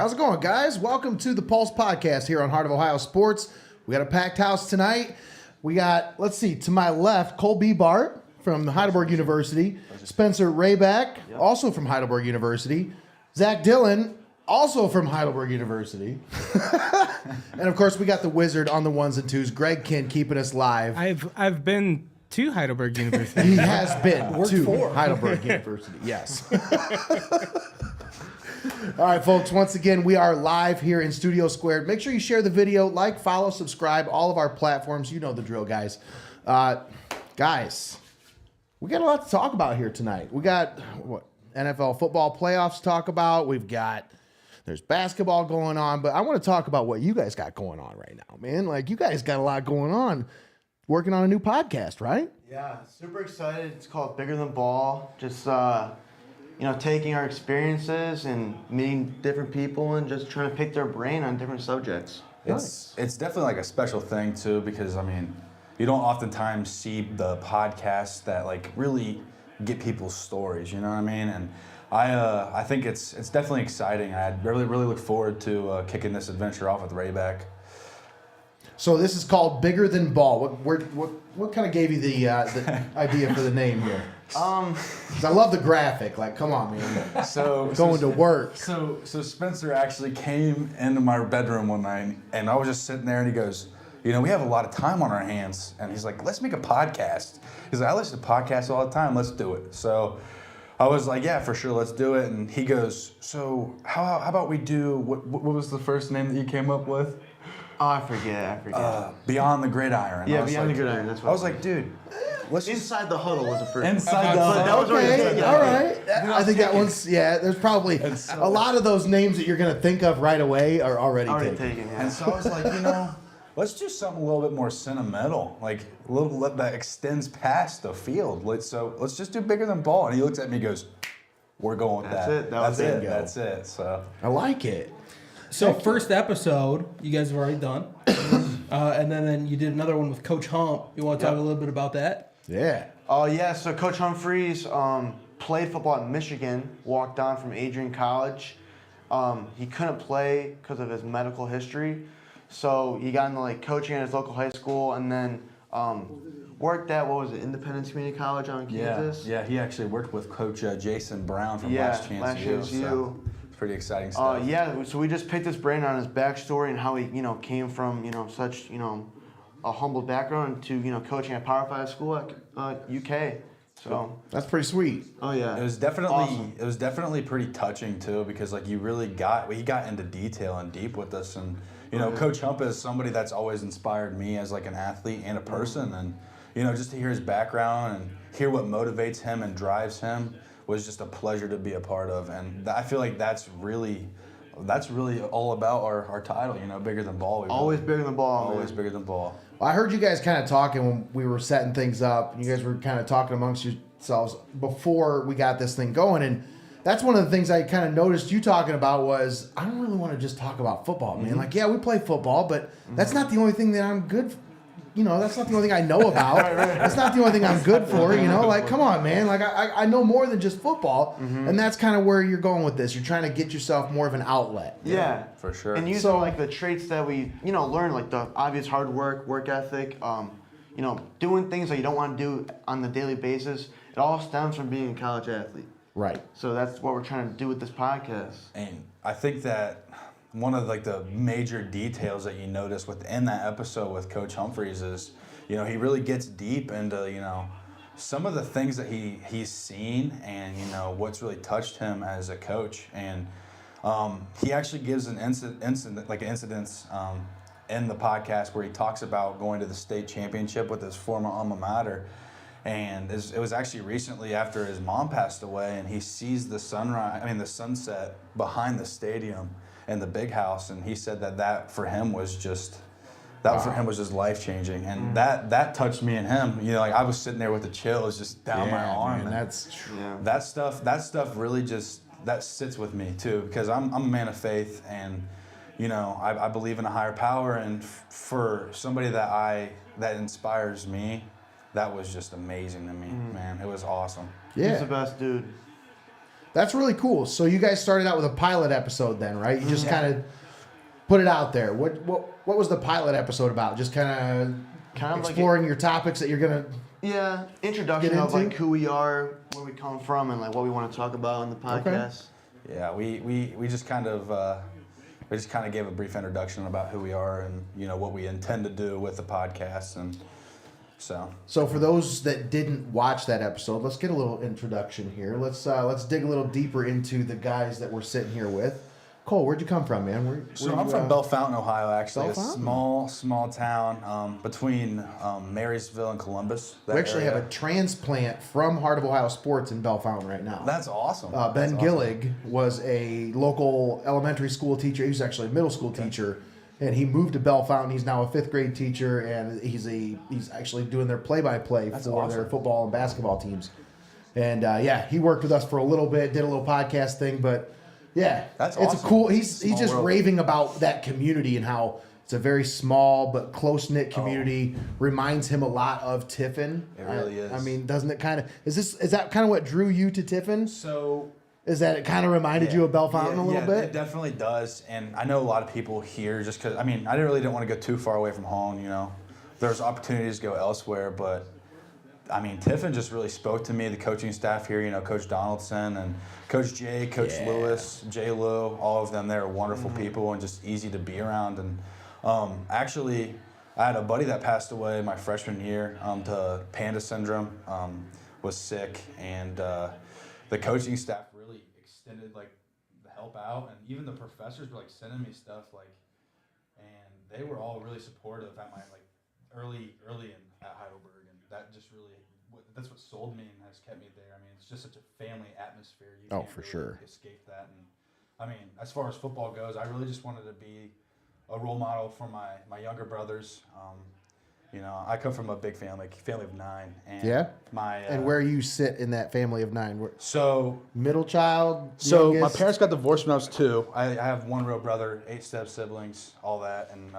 How's it going, guys? Welcome to the Pulse Podcast here on Heart of Ohio Sports. We got a packed house tonight. We got, let's see, to my left, Cole Bibart from Heidelberg University, Spencer Hrabak, also from Heidelberg University, Zack also from Heidelberg University, and of course we got the wizard on the ones and twos, Greg Kinn, keeping us live. I've been to Heidelberg University. He has been to Heidelberg University, yes. All right, folks, once again, we are live here in Studio Squared. Make sure you share the video, like, follow, subscribe, all of our platforms. You know the drill, guys. Guys, we got a lot to talk about here tonight. We got, NFL football playoffs to talk about. There's basketball going on, but I want to talk about what you guys got going on right now, man. Like, you guys got a lot going on, working on a new podcast, right? Yeah, super excited. It's called Bigger Than Ball. Just, taking our experiences and meeting different people and just trying to pick their brain on different subjects. It's definitely like a special thing too, because I mean, you don't oftentimes see the podcasts that like really get people's stories, you know what I mean? And I think it's definitely exciting. I really look forward to kicking this adventure off with Hrabak. So this is called Bigger Than Ball. What kind of gave you the idea for the name here? 'Cause I love the graphic. Like, come on, man. Going to work. So Spencer actually came into my bedroom one night, and I was just sitting there, and he goes, we have a lot of time on our hands, and he's like, let's make a podcast. He's like, I listen to podcasts all the time. Let's do it. So I was like, yeah, for sure, let's do it. And he goes, so how about we do what was the first name that you came up with? Oh, I forget. Beyond the Gridiron. Yeah, Beyond the Gridiron. That's what I was like, dude, let's Inside the Huddle was the first. Inside the Huddle. That was Okay, all right. I think that one's, there's probably a lot of those names that you're going to think of right away are already taken. Yeah. And so I was like, let's do something a little bit more sentimental, like a little that extends past the field. So let's just do Bigger Than Ball. And he looks at me and goes, we're going with that. That's it. So I like it. So first episode, you guys have already done. And then you did another one with Coach Hump. You want to talk a little bit about that? Yeah. So Coach Humphreys played football at Michigan, walked on from Adrian College. He couldn't play because of his medical history. So he got into coaching at his local high school and then worked at, Independence Community College on Kansas? Yeah, he actually worked with Coach Jason Brown from Last Chance U. So it's pretty exciting stuff. So we just picked his brain on his backstory and how he, came from, such, a humble background to, coaching at Power 5 school at UK. So that's pretty sweet. Oh yeah. It was definitely awesome. It was definitely pretty touching too, because he really got into detail and deep with us, and Coach Hump is somebody that's always inspired me as an athlete and a person, and just to hear his background and hear what motivates him and drives him was just a pleasure to be a part of, and I feel like that's really all about our title, Bigger Than Ball. Always bigger than ball. Always man. bigger than ball. Well, I heard you guys kind of talking when we were setting things up. You guys were kind of talking amongst yourselves before we got this thing going, and that's one of the things I kind of noticed you talking about was I don't really want to just talk about football, man. Mm-hmm. We play football, but that's not the only thing that I'm good. That's not the only thing I know about. That's not the only thing I'm good for. Come on, man. I know more than just football, and that's kind of where you're going with this. You're trying to get yourself more of an outlet. Yeah, for sure. And using the traits that we learn, like the obvious hard work ethic, doing things that you don't want to do on the daily basis. It all stems from being a college athlete. Right. So that's what we're trying to do with this podcast. And I think that one of the major details that you notice within that episode with Coach Humphreys is, he really gets deep into, some of the things that he's seen and, what's really touched him as a coach. And he actually gives an incidents in the podcast where he talks about going to the state championship with his former alma mater. And it was actually recently after his mom passed away, and he sees the sunset behind the stadium and the big house, and he said that for him was just life changing, and that touched me and him. I was sitting there with the chills just down my arm. Man, and that stuff really just that sits with me too, because I'm a man of faith, and I believe in a higher power, and for somebody that inspires me. That was just amazing to me, man. It was awesome. Yeah. He's the best dude. That's really cool. So you guys started out with a pilot episode then, right? You just kind of put it out there. What was the pilot episode about? Just kind of exploring your topics that you're gonna. Yeah, introduction Get of like into? who we are, where we come from, and like what we want to talk about in the podcast. Yeah, we just kind of gave a brief introduction about who we are and what we intend to do with the podcast, and So for those that didn't watch that episode, let's get a little introduction here. Let's dig a little deeper into the guys that we're sitting here with. Cole, where'd you come from, man? So I'm from Belle Fountain, Ohio, actually. Belle Fountain? A small town between Marysville and Columbus. We actually have a transplant from Heart of Ohio Sports in Belle Fountain right now. That's awesome. Ben Gillig was a local elementary school teacher. He was actually a middle school teacher, and he moved to Belle Fountain. He's now a 5th grade teacher, and he's actually doing their play-by-play for their football and basketball teams. And he worked with us for a little bit, did a little podcast thing, but. Yeah, that's it's awesome. a cool. He's Small just world. raving about that community and how it's a very small but close knit community. Reminds him a lot of Tiffin. It really is. I mean, doesn't it kind of? Is that kind of what drew you to Tiffin? So Is that it kind of reminded you of Belle Fountain a little bit? It definitely does. And I know a lot of people here just because, I really didn't want to go too far away from home, There's opportunities to go elsewhere, but, Tiffin just really spoke to me, the coaching staff here, Coach Donaldson and Coach Jay, Coach Lewis, Jay Lou, all of them, they're wonderful people and just easy to be around. And actually, I had a buddy that passed away my freshman year to Panda syndrome, was sick, and the coaching staff really extended the help out, and even the professors were sending me stuff and they were all really supportive at my early at Heidelberg, and that just really that's what sold me and has kept me there. It's just such a family atmosphere. You can't for really sure. escape that. And as far as football goes, I really just wanted to be a role model for my younger brothers. I come from a big family of 9. And And where you sit in that family of 9? So Middle child. So youngest? my parents got divorced when I was 2. I have one real brother, 8 step siblings, all that, and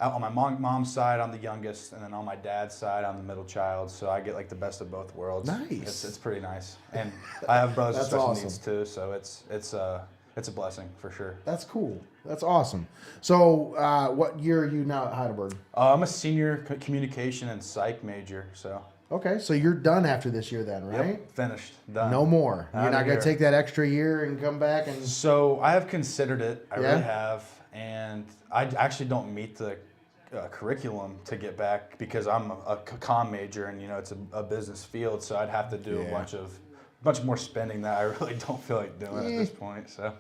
on my mom's side, I'm the youngest, and then on my dad's side, I'm the middle child. So I get the best of both worlds. Nice. It's pretty nice, and I have brothers with That's special awesome. needs too. So it's a blessing for sure. That's cool. That's awesome. So what year are you now at Heidelberg? I'm a senior communication and psych major. So Okay, so you're done after this year then, right? yep, finished, done. No more. You're Outta not going here. to take that extra year and come back and. So I have considered it. I Yeah? really have, and I actually don't meet the curriculum to get back because I'm a comm major, and it's a business field. So I'd have to do a bunch more spending that I really don't feel like doing at this point. So.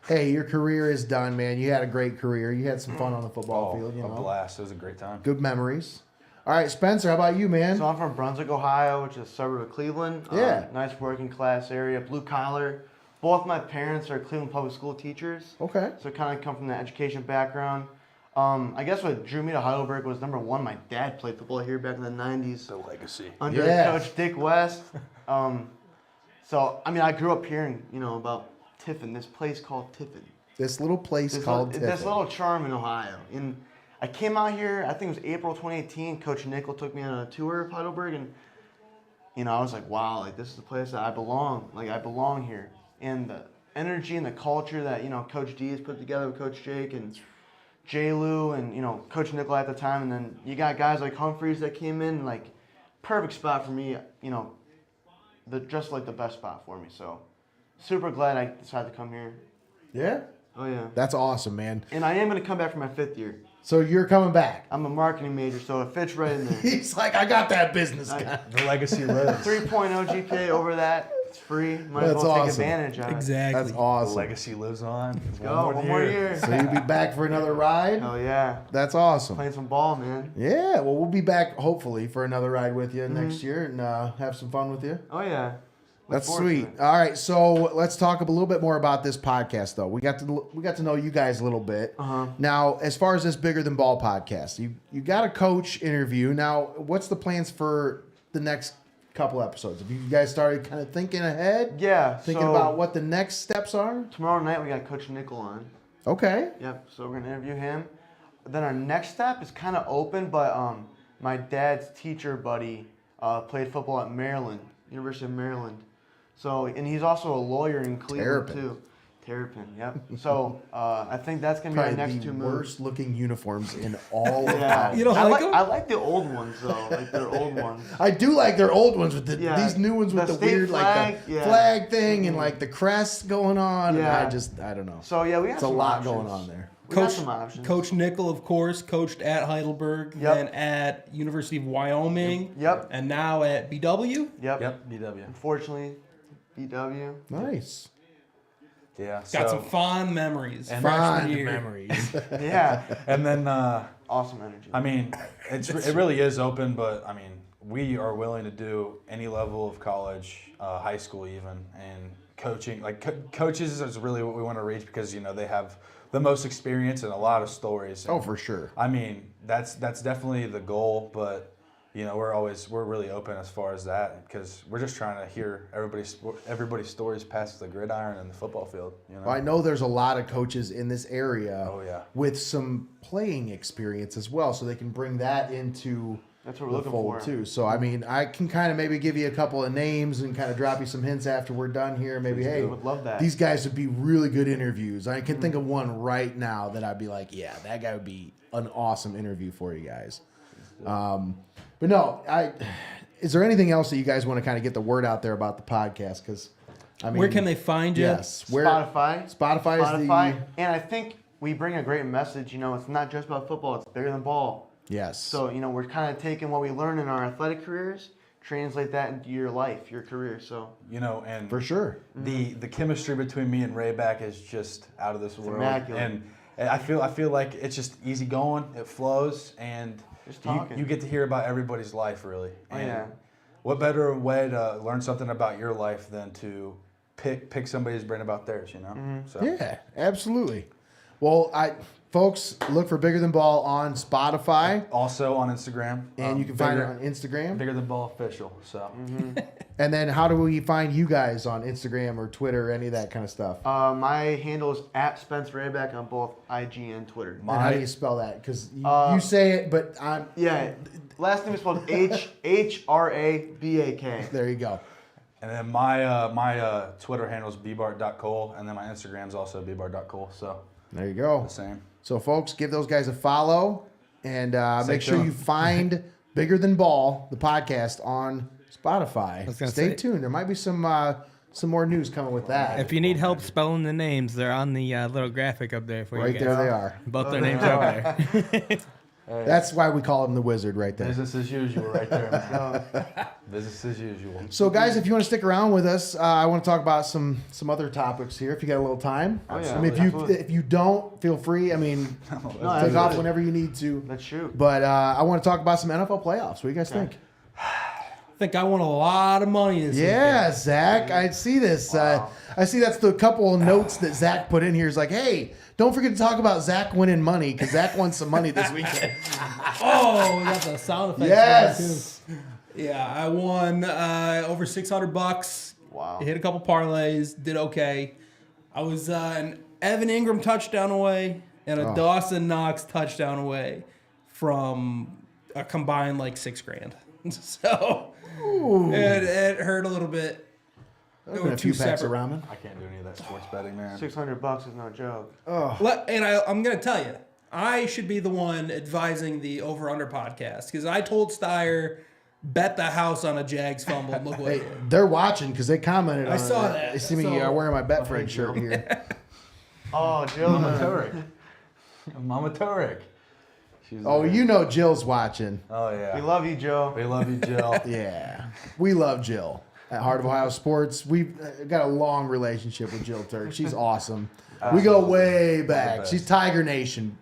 Hey, your career is done, man. You had a great career. You had some fun on the football field. A blast! It was a great time. Good memories. All right, Spencer, how about you, man? So I'm from Brunswick, Ohio, which is a suburb of Cleveland. Yeah. Nice working class area, blue collar. Both my parents are Cleveland public school teachers. Okay. So kind of come from the education background. I guess what drew me to Heidelberg was number one, my dad played football here back in the 90s. The legacy. Under Yeah. Coach Dick West. So, I grew up hearing, about Tiffin, this place called Tiffin. This little place called Tiffin. This little charm in Ohio. And I came out here, I think it was April 2018. Coach Nickel took me on a tour of Heidelberg, and I was like, wow, this is the place that I belong. I belong here. And the energy and the culture that, Coach D has put together with Coach Jake and J. Lou and, Coach Nickel at the time. And then you got guys like Humphreys that came in, perfect spot for me, just the best spot for me. So super glad I decided to come here. Yeah? Oh, yeah. That's awesome, man. And I am going to come back for my 5th year. So you're coming back. I'm a marketing major, so it fits right in there. He's like, I got that business guy. The legacy lives. 3.0 GPA over that. It's free. Might as That's well take awesome. advantage of it. Exactly. That's The awesome. legacy lives on. Go, one more year. So you'll be back for another ride? Oh, yeah. That's awesome. Playing some ball, man. Yeah, well, we'll be back hopefully for another ride with you next year and have some fun with you. Oh, yeah. That's forward to sweet. it. All right, so let's talk a little bit more about this podcast, though. We got to know you guys a little bit. Now, as far as this Bigger Than Ball podcast, you got a coach interview. Now, what's the plans for the next couple episodes? Have you guys started kind of thinking ahead? Yeah. Thinking so about what the next steps are? tomorrow night we got Coach Nickel on. Okay. Yep. So we're gonna interview him. Then our next step is kind of open, but my dad's teacher buddy played football at Maryland, University of Maryland. So, and he's also a lawyer in Cleveland Terrapin. too. Terrapin, yep. So I think that's gonna be our Probably next the two moves. worst looking uniforms in all of Yeah, college. You don't I like 'em? I like the old ones though, like their old ones. I do like their old ones with Yeah, these new ones with the the state weird flag, like the yeah. flag thing and like the crest going on. Yeah. And I don't know. So yeah, we got It's a some lot options. going on there. We got some options. Coach Nickel, of course, coached at Heidelberg, Yep. then at University of Wyoming, Yep. and now at BW. Yep. Yep, BW. Unfortunately, BW. Nice. Yeah. Got some fond memories. And freshman fond year. Memories. Yeah. And then, Awesome energy. I mean, it really is open, but I mean, we are willing to do any level of college, high school even, and coaching. Like coaches is really what we want to reach because they have the most experience and a lot of stories. Oh, And, for sure. I mean, that's definitely the goal, but we're really open as far as that because we're just trying to hear everybody's stories past the gridiron and the football field. Well, I know there's a lot of coaches in this area Oh, yeah. with some playing experience as well, so they can bring that into That's what we're the looking fold for. too. So I mean, I can kind of maybe give you a couple of names and kind of drop you some hints after we're done here. Maybe, hey, Would love that. these guys would be really good interviews. I can think of one right now that I'd be like, yeah, that guy would be an awesome interview for you guys. But no, is there anything else that you guys want to kind of get the word out there about the podcast? Because I mean, Where can they find you? Yes, where Spotify. Spotify is Spotify. the And I think we bring a great message. It's not just about football. It's bigger than ball. yes. So, we're kind of taking what we learn in our athletic careers, translate that into your life, your career. So, And for sure. the chemistry between me and Hrabak is just out of this world. immaculate. And I feel like it's just easy going. It flows, and Just talking. you get to hear about everybody's life really. Oh, And yeah. what better way to learn something about your life than to pick somebody's brain about theirs? So Yeah, absolutely. Well, folks, look for Bigger Than Ball on Spotify, also on Instagram, and you can find it on Instagram. Bigger Than Ball official. So And then how do we find you guys on Instagram or Twitter, any of that kind of stuff? my handle is at Spencer Hrabak on both IG and Twitter. And how do you spell that? Because you say it, but I'm... Yeah. Last name is spelled Hrabak. There you go. And then my Twitter handle is bbart.cole, and then my Instagram's also bbart.cole. So There you go. the same. So, folks, give those guys a follow, and make sure tuned. you find Bigger Than Ball, the podcast, on Spotify. was gonna Stay say- tuned. There might be some more news coming with that. If you need help spelling the names, they're on the little graphic up there for you Right guys. there they are. Both their names up there. That's why we call him the Wizard right there. Business as usual, right there, man. Business as usual. So, guys, if you want to stick around with us, I want to talk about some other topics here. If you got a little time, Oh, yeah. I mean, Absolutely. if you don't, feel free. I mean, No, take that's off good. whenever you need to. Let's shoot. But I want to talk about some NFL playoffs. What do you guys think? I think I won a lot of money this Yeah, Zach, I see this. Wow. I see that's the couple of notes that Zach put in here. Is like, hey, don't forget to talk about Zach winning money because Zach won some money this weekend. Oh, we got the sound effects. Yes. Too. Yeah, I won over $600. Wow. Hit a couple parlays, did okay. I was an Evan Ingram touchdown away and a Dawson Knox touchdown away from a combined like $6,000. So it hurt a little bit. There's been a few packs of ramen. I can't do any of that sports betting, man. $600 is no joke. And I'm going to tell you, I should be the one advising the over-under podcast because I told Steyer, bet the house on a Jags fumble. And look what Hey, they're watching because they commented on I it. saw that. They see me So- wearing my Bet Friend shirt here. Oh, Jill. Mama Turek. Mama Turek. She's Oh, there. you know Jill's watching. Oh, yeah. We love you, Joe. We love you, Jill. Yeah. We love Jill at Heart of Ohio Sports. We've got a long relationship with Jill Turk. She's awesome. We go way back. best. She's Tiger Nation.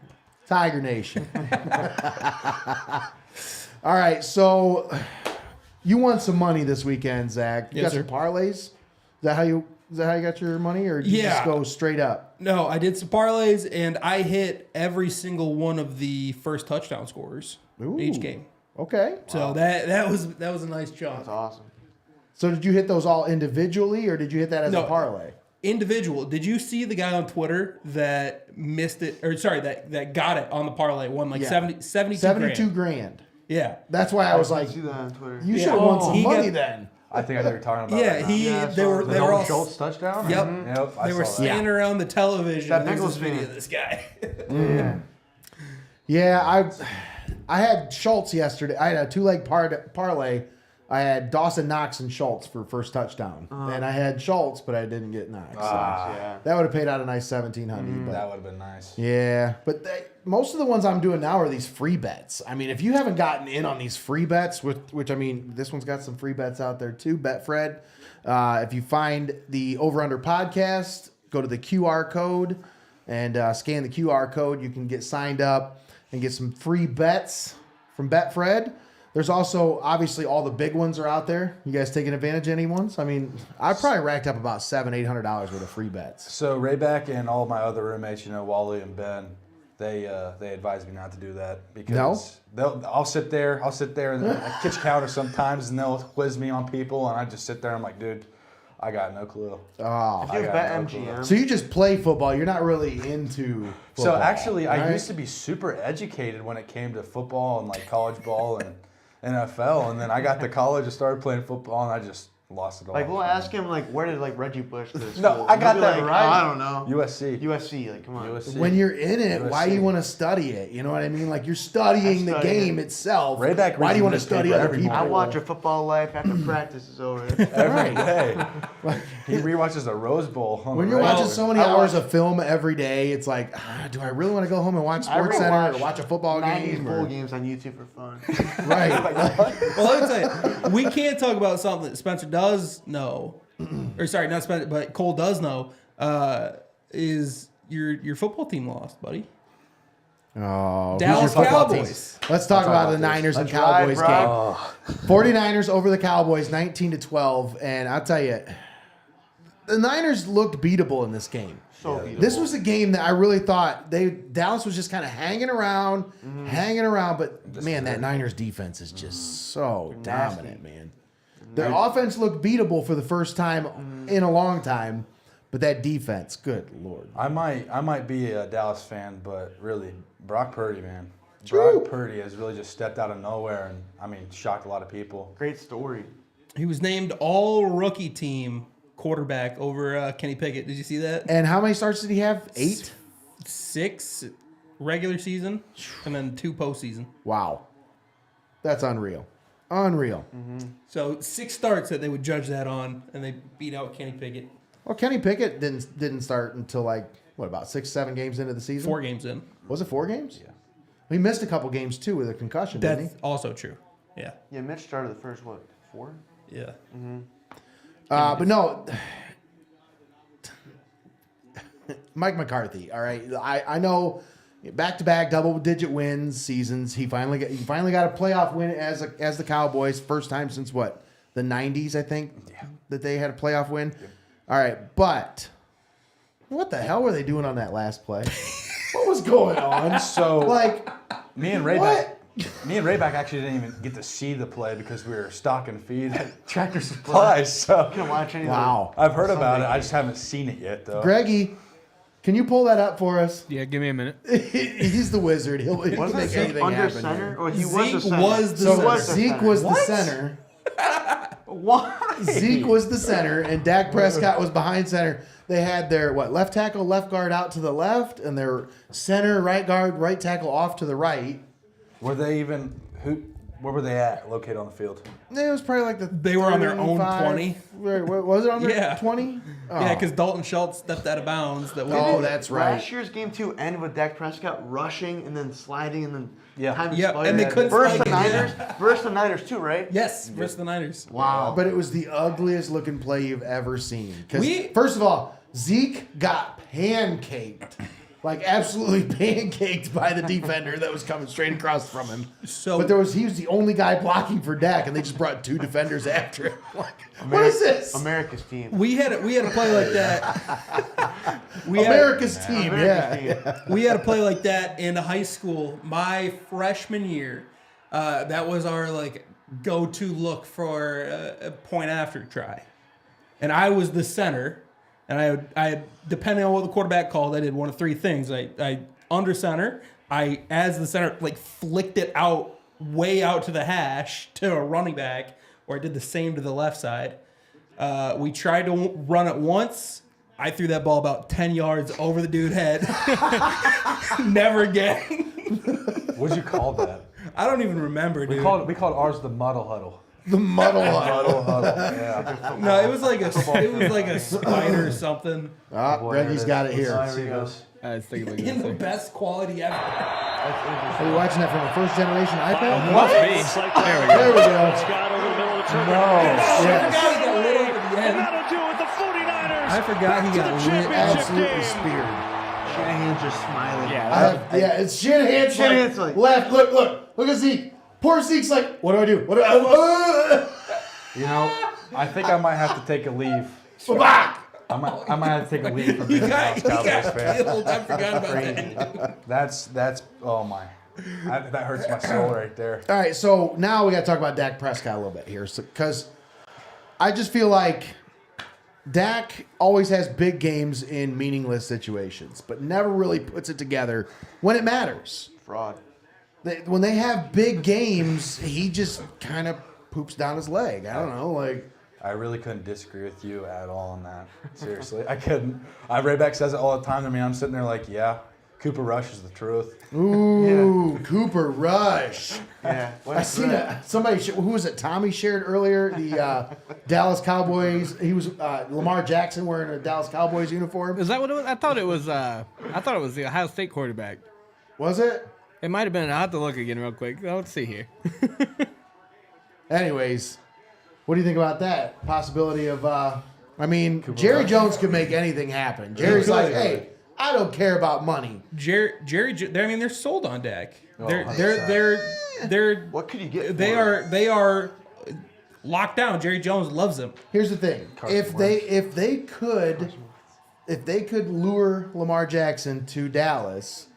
Tiger Nation. All right, so you won some money this weekend, Zach. You Yes, got some sir. parlays? Is that how you got your money, or did you just Yeah. go straight up? No, I did some parlays and I hit every single one of the first touchdown scorers Ooh. each game. Okay. So that was a nice chunk. That's awesome. So did you hit those all individually, or did you hit that as a No. parlay? Individual. Did you see the guy on Twitter that missed it, or sorry, that got it on the parlay, won like Yeah. 72 72 grand. grand. Yeah. That's why I was I like, see that on Twitter. you Yeah. should have won some He money got- then. I think I know what you're talking about. Yeah, right now. he. Yeah, They so were. The They were all. Schultz touchdown. Yep. Yep. I They were saw that. standing around the television. That There's this Bengals video fan. of this guy. Yeah, I had Schultz yesterday. I had a 2-leg parlay. I had Dawson Knox and Schultz for first touchdown, and I had Schultz, but I didn't get Knox. So Yeah. that would have paid out a nice 1,700. But That would have been nice. yeah, but most of the ones I'm doing now are these free bets. I mean, if you haven't gotten in on these free bets, which I mean, this one's got some free bets out there too. Betfred. If you find the Over Under podcast, go to the QR code and scan the QR code. You can get signed up and get some free bets from Betfred. There's also, obviously, all the big ones are out there. You guys taking advantage of any ones? I mean, I probably racked up about $700-800 worth of free bets. So Rayback and all my other roommates, Wally and Ben, they advise me not to do that because I'll sit there in the kitchen counter sometimes and they'll quiz me on people and I just sit there and I'm like, dude, I got no clue. Oh, If you I got bet no MGM, so you just play football. You're not really into football. So actually, I right? used to be super educated when it came to football and like college ball and NFL, and then I got to college and started playing football, and I just lost it all. like we'll ask him like, where did like Reggie Bush go to school? No, I got He'll be that like, right. Oh, I don't know. USC. USC, like come on. USC. When you're in it, why do you USC. want to study it? You know what I mean? Like you're studying the studying game it. itself. Rayback Why do you want to reads the study newspaper other every people? I watch a football life after practice is over. every day. He rewatches the Rose Bowl. On When the you're radio. watching so many I hours watch- of film every day, it's like, do I really want to go home and watch I Sports Center or rewatch watch a football 90s game? bowl Or, games on YouTube for fun. right. Well, let me tell you, we can't talk about something that Spencer does know, or sorry, not Spencer, but Cole does know. Is your football team lost, buddy? Oh, who's Dallas your football team? Cowboys. Let's talk about the about this. Niners and Let's ride, Cowboys bro. game. 49ers over the Cowboys, 19-12, and I'll tell you, the Niners looked beatable in this game. So beautiful. This was a game that I really thought Dallas was just kind of hanging around, but man, that Niners defense is just so dominant, man. Their offense looked beatable for the first time in a long time, but that defense, good Lord. I might be a Dallas fan, but really, Brock Purdy, man. True. Brock Purdy has really just stepped out of nowhere and, shocked a lot of people. Great story. He was named all rookie team quarterback over Kenny Pickett. Did you see that? And how many starts did he have? 8? 6 regular season and then 2 postseason. Wow. That's unreal. Unreal. So 6 starts that they would judge that on, and they beat out Kenny Pickett Well, Kenny Pickett didn't start until about 6-7 games into the season? 4 games in. Was it 4 games? Yeah. He missed a couple games too with a concussion, didn't That's he? also true. Yeah. Yeah, Mitch started the first 4? Yeah. But no, Mike McCarthy. All right, I know back-to-back double-digit wins seasons. He finally got a playoff win as the Cowboys, first time since what, the 90s, I think, that they had a playoff win. All right, but what the hell were they doing on that last play? What was going on? So me and Rayback, what? actually didn't even get to see the play because we were stock and feed at Tractor Supply. So Couldn't watch any Wow. I've heard about it. I just haven't seen it yet, though. Greggy, can you pull that up for us? Yeah, give me a minute. He's the wizard. He'll make Wasn't Zeke anything under happen. center? Here. Or he Zeke was the center. was the So center. Zeke was the center. Why? Zeke was the center, and Dak Prescott was behind center. They had their left tackle, left guard out to the left, and their center, right guard, right tackle off to the right. Were they even where were they at located on the field? It was probably like the They were on their own 35 20. Was it on their Yeah. 20? Oh. Yeah, because Dalton Schultz stepped out of bounds. Oh, that's right. Last year's game 2 ended with Dak Prescott rushing and then sliding and then Yeah. time Yeah, expired. and they couldn't versus slide the it, Niners. Versus the Niners too, right? Yes, versus the Niners. Wow. But it was the ugliest looking play you've ever seen. Because We- first of all, Zeke got pancaked. Absolutely pancaked by the defender that was coming straight across from him. So- but he was the only guy blocking for Dak, and they just brought 2 defenders after him. What is this? America's team. We had a play like that. America's team, America's yeah. team. We had a play like that in high school. My freshman year, that was our go-to look for a point after try, and I was the center. And I had, depending on what the quarterback called, I did one of 3 things. I under center. I, as the center, flicked it out way out to the hash to a running back, where I did the same to the left side. We tried to run it once. I threw that ball about 10 yards over the dude's head. Never again. What'd you call that? I don't even remember, dude. We called ours the muddle huddle. The muddle Muddle huddle. Yeah. No, it was like a spider or something. Greggy's got it here. There he goes. Let's take a look In the at this. best quality ever. Are you watching that from a first generation iPad? Must be. There we go. There we go. I Yes. forgot he got lit up at the end. I forgot he got lit. Absolutely speared. Shanahan's just smiling. Yeah. It's Shanahan's Shanahan's like, like- left. Look at Zeke. Poor Zeke's like, what do I do? What do I You know, I think I might have to take a leave. Back. I might have to take a leave from He being a got Dallas Cowboys fan. killed. I forgot about that. That's oh my, that hurts my soul right there. All right, so now we got to talk about Dak Prescott a little bit here, because I just feel like Dak always has big games in meaningless situations, but never really puts it together when it matters. Fraud. When they have big games, he just kind of poops down his leg. I don't know, like. I really couldn't disagree with you at all on that. Seriously, I couldn't. Rayback says it all the time to me. I'm sitting there like, yeah, Cooper Rush is the truth. Ooh, Cooper Rush. Yeah. I seen somebody. Who was it? Tommy shared earlier the Dallas Cowboys. He was Lamar Jackson wearing a Dallas Cowboys uniform. Is that what it was? I thought it was the Ohio State quarterback. Was it? It might have been. I'll have to look again real quick. Let's see here. Anyways, what do you think about that possibility of? Jerry Jones could make anything happen. Jerry's like, hey, I don't care about money. They're sold on Dak. They're What could you get? They are locked down. Jerry Jones loves them. Here's the thing: if they could lure Lamar Jackson to Dallas,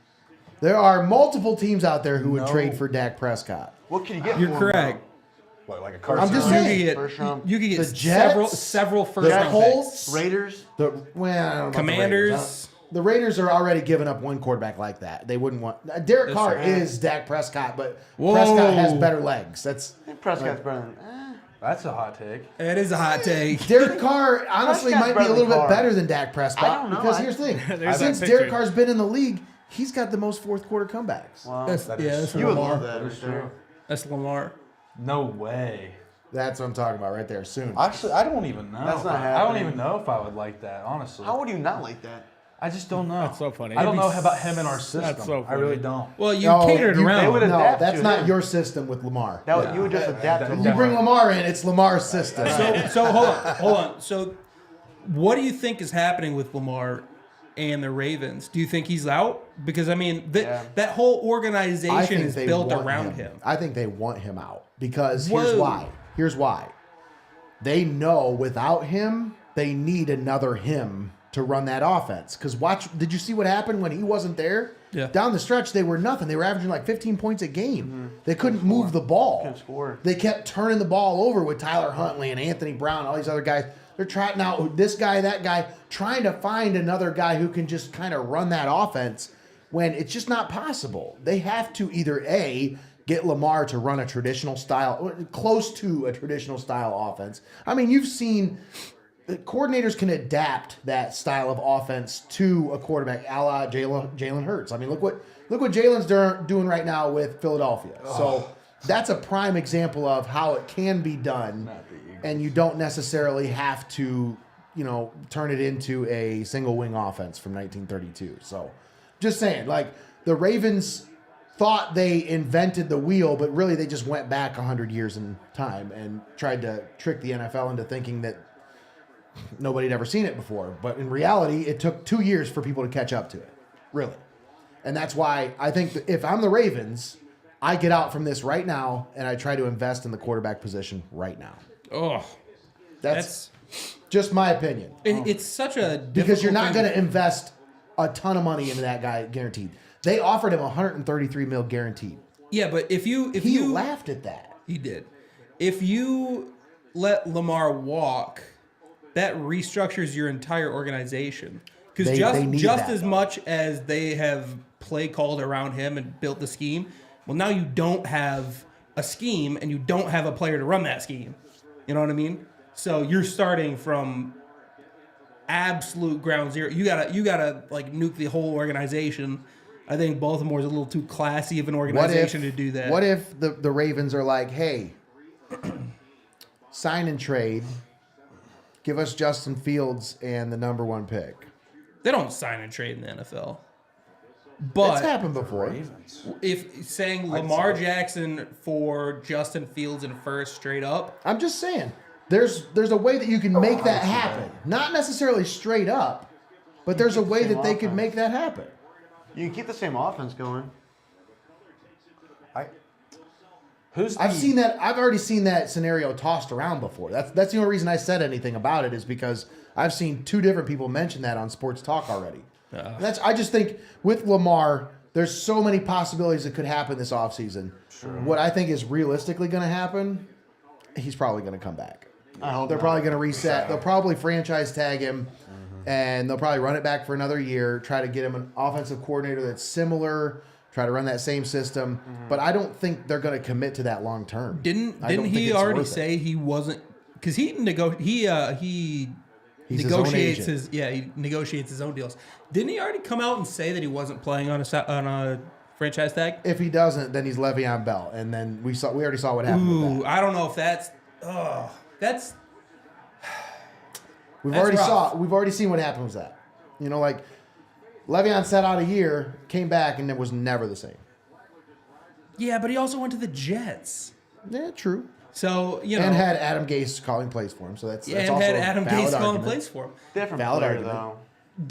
there are multiple teams out there who would trade for Dak Prescott. What can you get? You're for him, correct. What, like a Carson? I'm just Wentz? saying. First round. You could get The Jets, several first the round Colts, picks. Raiders. I don't know about the Raiders. Commanders. The Raiders are already giving up one quarterback like that. They wouldn't want. Derek Carr is Dak Prescott, but Prescott has better legs. I think Prescott's better than. That's a hot take. It is a hot take. Derek Carr honestly Prescott's might be a little better than bit Carr. better than Dak Prescott. I don't know. Because here's the thing: There's since that Derek picture. Carr's been in the league, he's got the most fourth quarter comebacks. Wow. That's You would Lamar. love that. For sure. That's Lamar. No way. That's what I'm talking about right there. Soon. Actually, I don't even know. That's not I don't happening. even know if I would like that, honestly. How would you not like that? I just don't know. That's so funny. I don't It'd know be about him in our system. That's so I really funny. don't. Well, you No, catered you- around. they would No, adapt that's to not him. your system with Lamar. You would just adapt to You him. bring Lamar in, it's Lamar's system. So hold on. So, what do you think is happening with Lamar and the Ravens? Do you think he's out? Because that whole I organization think is they built want around him. I think they want him out because Whoa. Here's why. They know without him, they need another him to run that offense. Because did you see what happened when he wasn't there? Yeah. Down the stretch, they were nothing. They were averaging like 15 points a game. They couldn't move the ball. Couldn't score. They kept turning the ball over with Tyler Huntley and Anthony Brown, all these other guys. They're trying out this guy, that guy, trying to find another guy who can just kind of run that offense when it's just not possible. They have to either A, get Lamar to run a traditional style, close to a traditional style offense. I mean, you've seen coordinators can adapt that style of offense to a quarterback, a la Jalen Hurts. I mean, look what Jalen's doing right now with Philadelphia. So that's a prime example of how it can be done, and you don't necessarily have to, turn it into a single wing offense from 1932. So, just saying, like the Ravens thought they invented the wheel, but really they just went back 100 years in time and tried to trick the NFL into thinking that nobody had ever seen it before. But in reality, it took 2 years for people to catch up to it, really. And that's why I think that if I'm the Ravens, I get out from this right now and I try to invest in the quarterback position right now. Oh, That's just my opinion. it's such a Because you're not difficult going to invest a ton of money into that guy guaranteed. They offered him $133 million guaranteed. Yeah, but if He you laughed at that. He did. If you let Lamar walk, that restructures your entire organization. Because They need just that, as though. much as they have play called around him and built the scheme, well, now you don't have a scheme and you don't have a player to run that scheme. You know what I mean? So you're starting from absolute ground zero. You gotta like nuke the whole organization. I think Baltimore's a little too classy of an organization to do that. What if the Ravens are like, hey, sign and trade, give us Justin Fields and the number 1 pick? They don't sign and trade in the NFL. It's But happened before. if saying Lamar Jackson for Justin Fields and first straight up, I'm just saying, there's a way that you can make that happen. Not necessarily straight up, but there's a way that they could make that happen. You can keep the same offense going. I've seen that. I've already seen that scenario tossed around before. That's the only reason I said anything about it is because I've seen 2 different people mention that on Sports Talk already. I just think with Lamar, there's so many possibilities that could happen this offseason. Sure. What I think is realistically going to happen, he's probably going to come back. I hope They're not. probably going to reset. They'll probably franchise tag him, and they'll probably run it back for another year, try to get him an offensive coordinator that's similar, try to run that same system. But I don't think they're going to commit to that long term. didn't I don't think he it's already worth it. say he wasn't? Because he He's his own negotiates agent. he negotiates his own deals. Didn't he already come out and say that he wasn't playing on a franchise tag? If he doesn't, then he's Le'Veon Bell, and then we already saw what happened with Ooh, that. I don't know if that's. That's We've That's rough. already seen what happened with that. You know, like Le'Veon sat out a year, came back, and it was never the same. yeah, but he also went to the Jets. Yeah, true. So you know, And had Adam Gase calling plays for him, so that's and also had a Adam valid Gase calling argument. plays for him. Different Valid player, argument.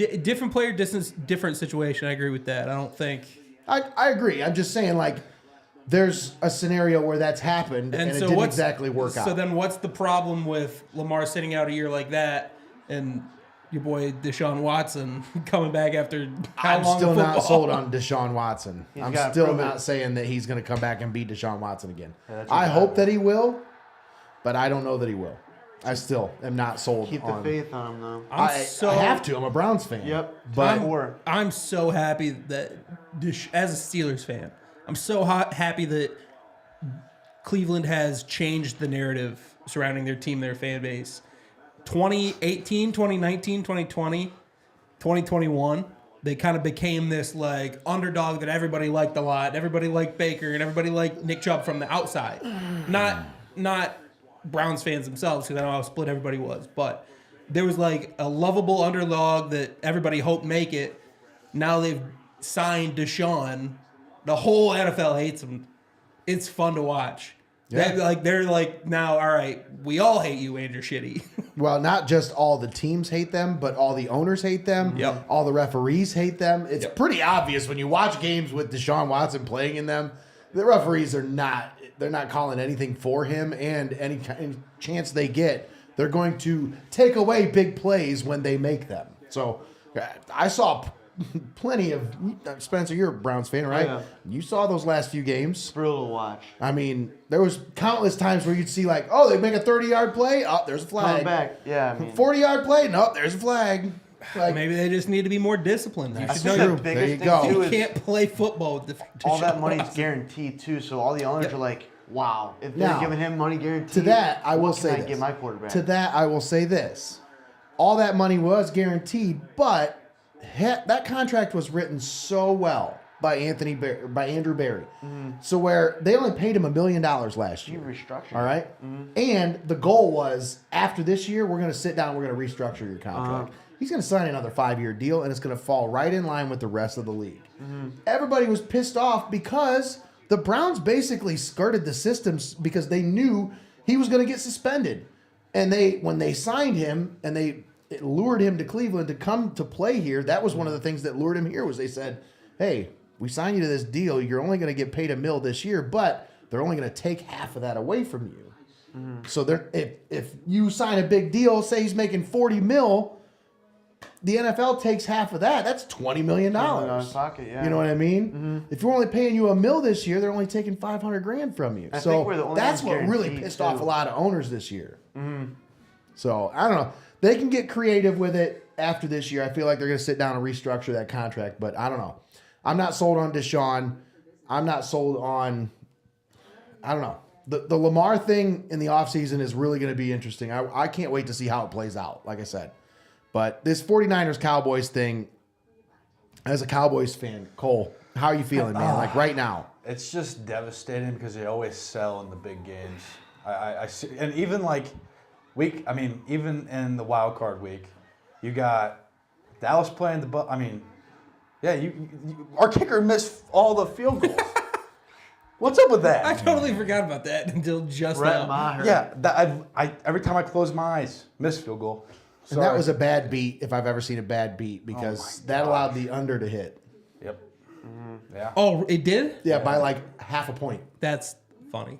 though. Different player, different situation. I agree with that. I don't think. I agree. I'm just saying, like, there's a scenario where that's happened, and it so didn't what's exactly work out. So then, what's the problem with Lamar sitting out a year like that, and your boy Deshaun Watson coming back after how I'm long? still of not football? sold on Deshaun Watson. He's I'm gotta still prove not it. saying that he's going to come back and beat Deshaun Watson again. Yeah, that's I what hope matters. that he will, but I don't know that he will. I still am not sold Keep the on. faith on him, though. I have to. I'm a Browns fan. Yep. But I'm so happy that as a Steelers fan, I'm so happy that Cleveland has changed the narrative surrounding their team, their fan base. 2018, 2019, 2020, 2021, they kind of became this like underdog that everybody liked a lot. Everybody liked Baker and everybody liked Nick Chubb from the outside. Not Browns fans themselves, because I know how split everybody was, but there was like a lovable underdog that everybody hoped make it. Now they've signed Deshaun. The whole NFL hates him. It's fun to watch. Yeah. They're like now, all right, we all hate you and you're shitty. well, not just all the teams hate them, but all the owners hate them. Yep. All the referees hate them. It's Yep. pretty obvious when you watch games with Deshaun Watson playing in them. The referees are not. They're not calling anything for him, and any chance they get, they're going to take away big plays when they make them. So I saw plenty of Spencer. You're a Browns fan, right? Yeah. You saw those last few games. Brutal to watch. I mean, there was countless times where you'd see like, oh, they make a 30-yard play. Oh, there's a flag. Coming back. Yeah, I mean. 40-yard play. No, there's a flag. Like, Maybe they just need to be more disciplined. You I should think know the true. biggest There you thing go. too you is can't play football with all that Deshaun money's Watson. guaranteed too. So all the owners Yep. are like, "Wow, if they're Now, giving him money guaranteed." to that, I will what say can I this. get my quarterback? To that, I will say this. All that money was guaranteed, but that contract was written so well by Andrew Berry. So where they only paid him $1 million last You year. restructured. All right? And the goal was, after this year, we're going to sit down, we're going to restructure your contract. He's going to sign another 5-year deal, and it's going to fall right in line with the rest of the league. Everybody was pissed off because the Browns basically skirted the systems because they knew he was going to get suspended. And when they signed him and it lured him to Cleveland to come to play here, that was one of the things that lured him here was they said, hey, we signed you to this deal. You're only going to get paid $1 million this year, but they're only going to take half of that away from you. So if you sign a big deal, say he's making $40 million, the NFL takes half of that. That's $20 million. Pocket, yeah. You know what I mean? If we're only paying you $1 million this year, they're only taking $500,000 from you. I So think we're the only that's ones what really guaranteed, pissed off too. a lot of owners this year. So I don't know. They can get creative with it after this year. I feel like they're going to sit down and restructure that contract, but I don't know. I'm not sold on Deshaun. I'm not sold on. I don't know. the Lamar thing in the offseason is really going to be interesting. I can't wait to see how it plays out, like I said. But this 49ers-Cowboys thing, as a Cowboys fan, Cole, how are you feeling, man? Like right now? It's just devastating because they always sell in the big games. I see, and even like even in the wild card week, you got Dallas playing the. I mean, yeah, our kicker missed all the field goals. What's up with that? I totally forgot about that until just Brett now. Maher. Yeah, I every time I close my eyes, miss field goal. And that was a bad beat, if I've ever seen a bad beat, because that allowed the under to hit. Yep. Yeah. Oh, it did? Yeah, by like half a point. That's funny.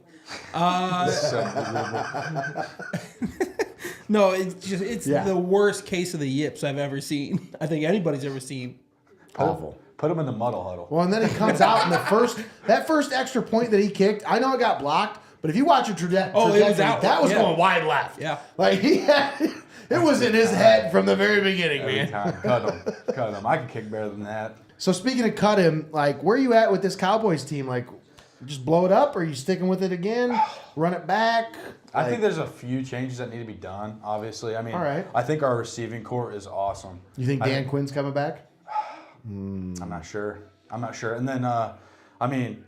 No, it's the worst case of the yips I've ever seen. I think anybody's ever seen. Awful. Put him in the muddle huddle. Well, and then he comes out in that first extra point that he kicked. I know it got blocked, but if you watch a trajectory, it was out. that was Yeah. going wide left. Yeah. Like it was in his head from the very beginning, Every man. time. Cut him. I can kick better than that. So speaking of cut him, like where are you at with this Cowboys team? Like, just blow it up, or are you sticking with it again? Run it back? I think there's a few changes that need to be done, obviously. I mean, All right. I think our receiving core is awesome. You think Dan Quinn's coming back? I'm not sure. And then, I mean,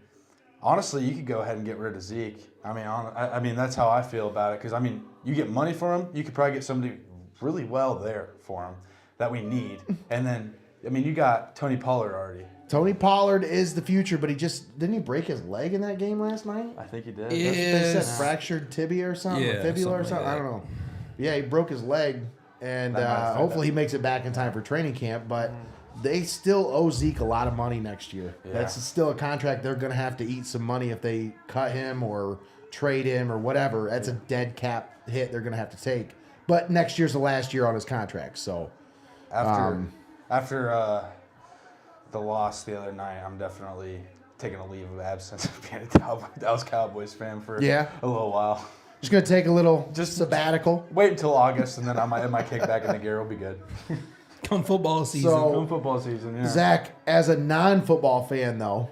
honestly, you could go ahead and get rid of Zeke. I mean, that's how I feel about it. Because, I mean, you get money for him, you could probably get somebody really well there for him that we need. And then, I mean, you got Tony Pollard already. Tony Pollard is the future, but didn't he break his leg in that game last night? I think he did. They said fractured tibia or something, Yeah, or fibula or something something. like I don't know. Yeah, he broke his leg, and hopefully he makes it back in time for training camp. But they still owe Zeke a lot of money next year. Yeah. That's still a contract they're going to have to eat some money if they cut him or trade him or whatever. That's a dead cap hit they're going to have to take. But next year's the last year on his contract, so After the loss the other night, I'm definitely taking a leave of absence of being a Dallas Cowboys fan for a little while. just going to take a little sabbatical. Wait until August, and then I might kick back in the gear. It'll be good. Come football season. So, Football season, yeah. Zach, as a non-football fan, though,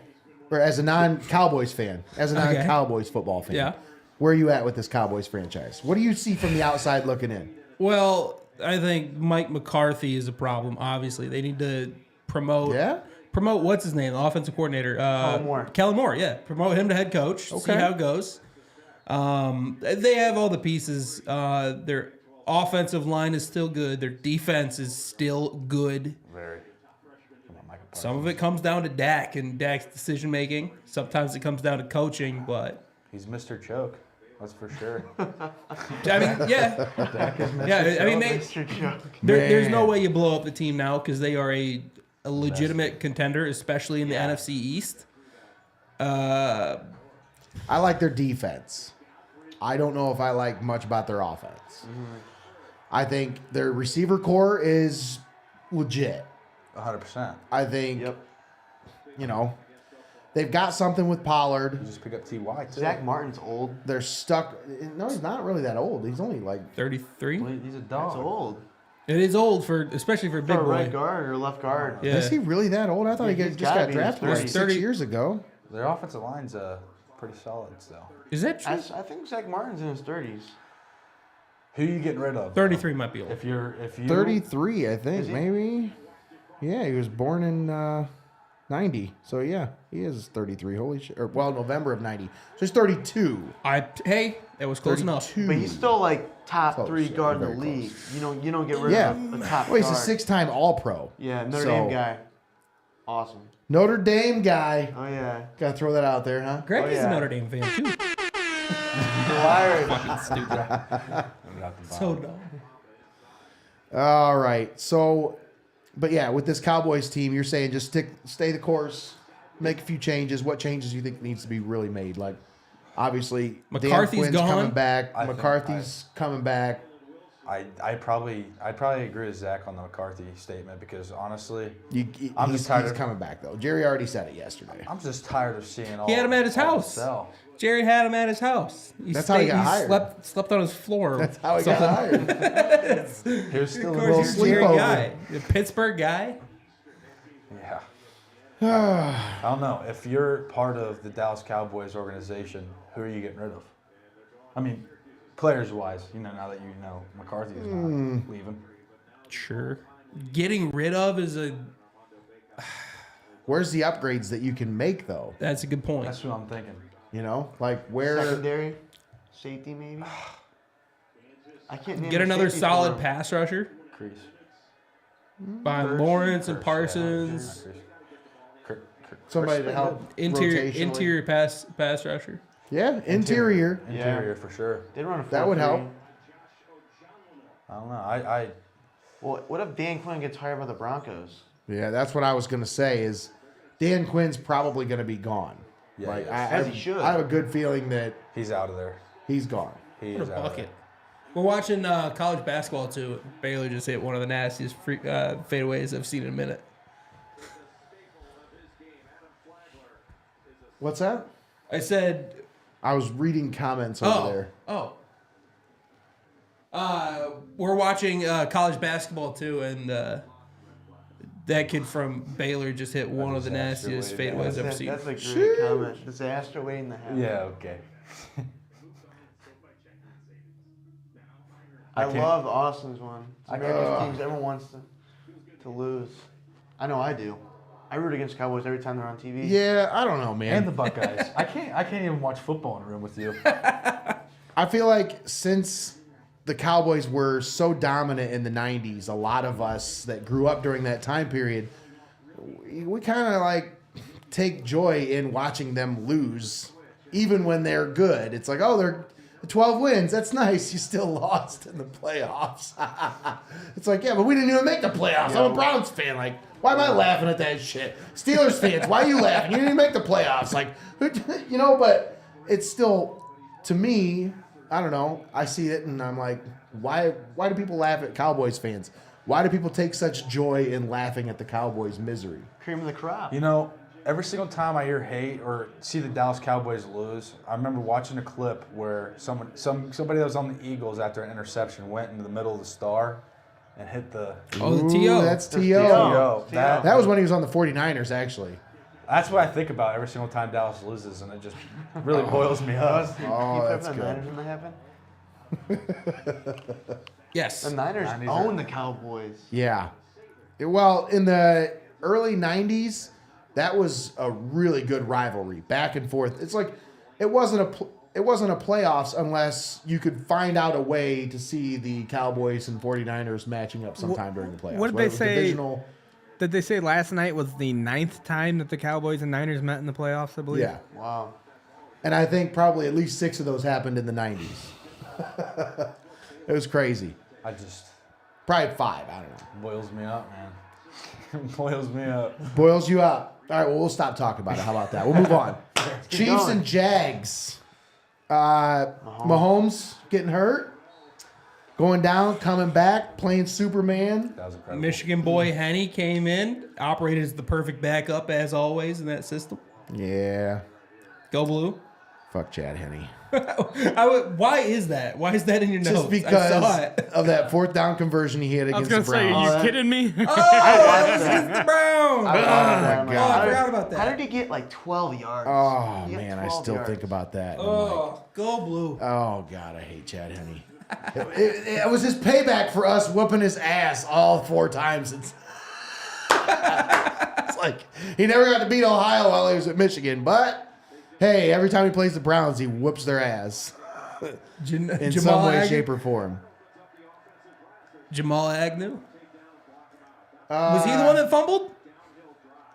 or as a non-Cowboys fan, as a non-Cowboys football fan, Yeah. where are you at with this Cowboys franchise? What do you see from the outside looking in? Well, I think Mike McCarthy is a problem, obviously. They need to promote what's his name, the offensive coordinator. Kellen Moore, yeah. Promote him to head coach. See how it goes. They have all the pieces. Their offensive line is still good. Their defense is still good. Very. Come on, Michael. Some of it comes down to Dak and Dak's decision making. Sometimes it comes down to coaching, but He's Mr. Choke. That's for sure. I mean, yeah. Yeah, I mean, Mr. Joke. there's no way you blow up the team now because they are a legitimate contender, especially in the NFC East. I like their defense. I don't know if I like much about their offense. I think their receiver core is legit. 100%. I think, they've got something with Pollard. You just pick up T.Y. too. Zach Martin's old. They're stuck. No, he's not really that old. He's only like 33. He's a dog. That's old. It is old especially for a big For a boy. right guard or left guard. Yeah. Is he really that old? I thought he he's just gotta got be in his drafted like 30s. 6 years ago. Their offensive line's pretty solid still. Is that true? I think Zach Martin's in his 30s. Who are you getting rid of? 33 might be old. If you 33, I think, Is he? maybe. Yeah, he was born in 90. So, yeah, he is 33. Holy shit. Well, November of 90. So he's 32. Hey, that was close enough. 32. But he's still like top Close, 3 yeah, guard in the very league. You don't get rid Yeah. of a top Well, he's guard. a 6-time All-Pro. Yeah, Notre So- Dame guy. Awesome. Notre Dame guy. Oh yeah. Got to throw that out there, huh? Greg Oh, is a yeah. Notre Dame fan too. Wired. Fucking stupid. So dumb. All right. So, but yeah, with this Cowboys team, you're saying just stay the course, make a few changes. What changes do you think needs to be really made? Like, obviously, McCarthy's Dan Quinn's gone. coming back. I think McCarthy's coming back. I'd probably agree with Zach on the McCarthy statement because honestly, I'm just tired he's of- coming back though. Jerry already said it yesterday. I'm just tired of seeing all. He had him at his all the house. sell. Jerry had him at his house. That's how he got hired. Slept on his floor. That's how he got hired. He was still Of in course, Little you're a Jerry sleepover. guy. The Pittsburgh guy. Yeah. I don't know. If you're part of the Dallas Cowboys organization, who are you getting rid of? I mean, players-wise, now that McCarthy is not leaving. Sure. Getting rid of is Where's the upgrades that you can make though? that's a good point. That's what I'm thinking. Like where? Secondary, safety maybe. I can't name Get a another safety for solid him. pass rusher Crease. by Lawrence and Parsons. Somebody to help rotationally. Interior pass rusher. Yeah, interior. Interior for sure. They'd run a 4-3. That would help. I don't know. Well, what if Dan Quinn gets hired by the Broncos? Yeah, that's what I was gonna say. Is Dan Quinn's probably gonna be gone? Yeah, like he is. As he should. I have a good feeling that He's out of there. he's gone. He What is a out of there. bucket. We're watching college basketball too. Baylor just hit one of the nastiest fadeaways I've seen in a minute. What's that? I said, I was reading comments over there. we're watching college basketball too, and that kid from Baylor just hit one of the disaster nastiest waiting to fadeaways I've That's seen. a great comment. Disaster waiting to happen. Yeah, okay. I can't- love Austin's one. It's I America's teams everyone wants to lose. I know I do. I root against Cowboys every time they're on TV. Yeah, I don't know, man. And the Buckeyes. I can't even watch football in a room with you. I feel like since the Cowboys were so dominant in the 90s, a lot of us that grew up during that time period, we kind of like take joy in watching them lose, even when they're good. It's like, oh, they're 12 wins. That's nice. You still lost in the playoffs. It's like, yeah, but we didn't even make the playoffs. I'm a Browns fan. Like, why am I laughing at that shit? Steelers fans, why are you laughing? You didn't even make the playoffs. Like, but it's still, to me, I don't know. I see it and I'm like, why do people laugh at Cowboys fans? Why do people take such joy in laughing at the Cowboys' misery? Cream of the crop. Every single time I hear hate or see the Dallas Cowboys lose, I remember watching a clip where somebody that was on the Eagles after an interception went into the middle of the star and hit the The TO. That's That's T.O. T.O. That was when he was on the 49ers, actually. That's what I think about every single time Dallas loses, and it just really boils me up. Oh, that's the good. Niners when that happened? Yes. The Niners own the Cowboys. Yeah. Well, in the early 90s, that was a really good rivalry, back and forth. It's like it wasn't a playoffs unless you could find out a way to see the Cowboys and 49ers matching up sometime during the playoffs. What did Whether they it was say? divisional- Did they say last night was the 9th time that the Cowboys and Niners met in the playoffs, I believe? Yeah. Wow. And I think probably at least 6 of those happened in the 90s. It was crazy. Probably 5, I don't know. Boils me up, man. Boils me up. Boils you up. All right, well, we'll stop talking about it. How about that? We'll move on. Chiefs going. and Jags. Mahomes getting hurt. Going down, coming back, playing Superman. That was incredible. Michigan boy Henny came in, operated as the perfect backup as always in that system. Yeah. Go Blue. Fuck Chad Henne. Why is that? Why is that in your notes? Just I because saw it. of that 4th down conversion he hit I was against going the to say, Browns. are you kidding me? Oh, that was against the Browns. I forgot about that. How did he get like 12 yards? Oh, He got man, I 12 still yards. think about that. And I'm like, Oh, go Blue. oh, God, I hate Chad Henne. It was his payback for us whooping his ass all 4 times. It's like he never got to beat Ohio while he was at Michigan, but hey, every time he plays the Browns, he whoops their ass in some way, shape, or form. Jamal Agnew. Was he the one that fumbled?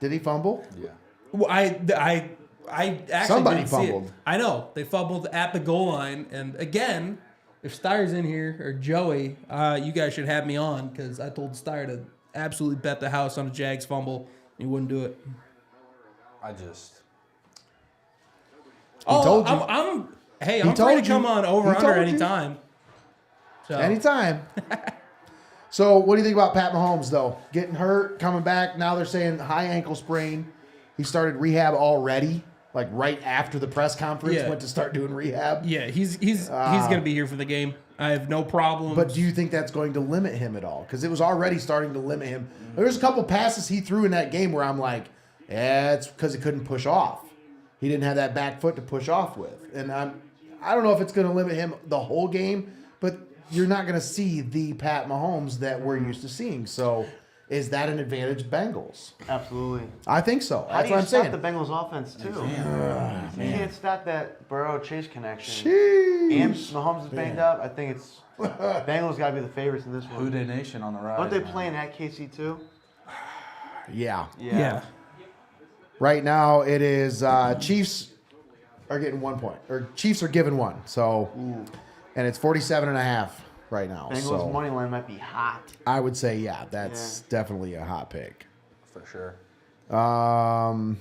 Did he fumble? Yeah. Well, I actually Somebody didn't see it. fumbled. I know they fumbled at the goal line, and again, if Steyer's in here or Joey, you guys should have me on because I told Steyer to absolutely bet the house on a Jags fumble. He wouldn't do it. told you. I'm free told to you. come on over He under told you. anytime. So Anytime. So, what do you think about Pat Mahomes, though? Getting hurt, coming back. Now they're saying high ankle sprain. He started rehab already, like right after the press conference, Yeah. went to start doing rehab. yeah, he's gonna be here for the game. I have no problem. But do you think that's going to limit him at all? Because it was already starting to limit him. There's a couple passes he threw in that game where I'm like, yeah, it's because he couldn't push off. He didn't have that back foot to push off with. And I don't know if it's going to limit him the whole game, but you're not going to see the Pat Mahomes that we're used to seeing. So is that an advantage, Bengals? Absolutely. I think so. How That's do what you I'm stop saying. the Bengals offense too? You can't stop that Burrow-Chase connection. Sheesh. And Mahomes is banged up. I think it's Bengals got to be the favorites in this one. Who Dey Nation on the rise. Aren't they man. playing at KC too? Yeah. Yeah. Right now it is Chiefs are getting 1 point. Or Chiefs are given one. So, and it's 47.5 right now. Bengals So money line might be hot. I would say, yeah, that's definitely a hot pick. For sure. Um,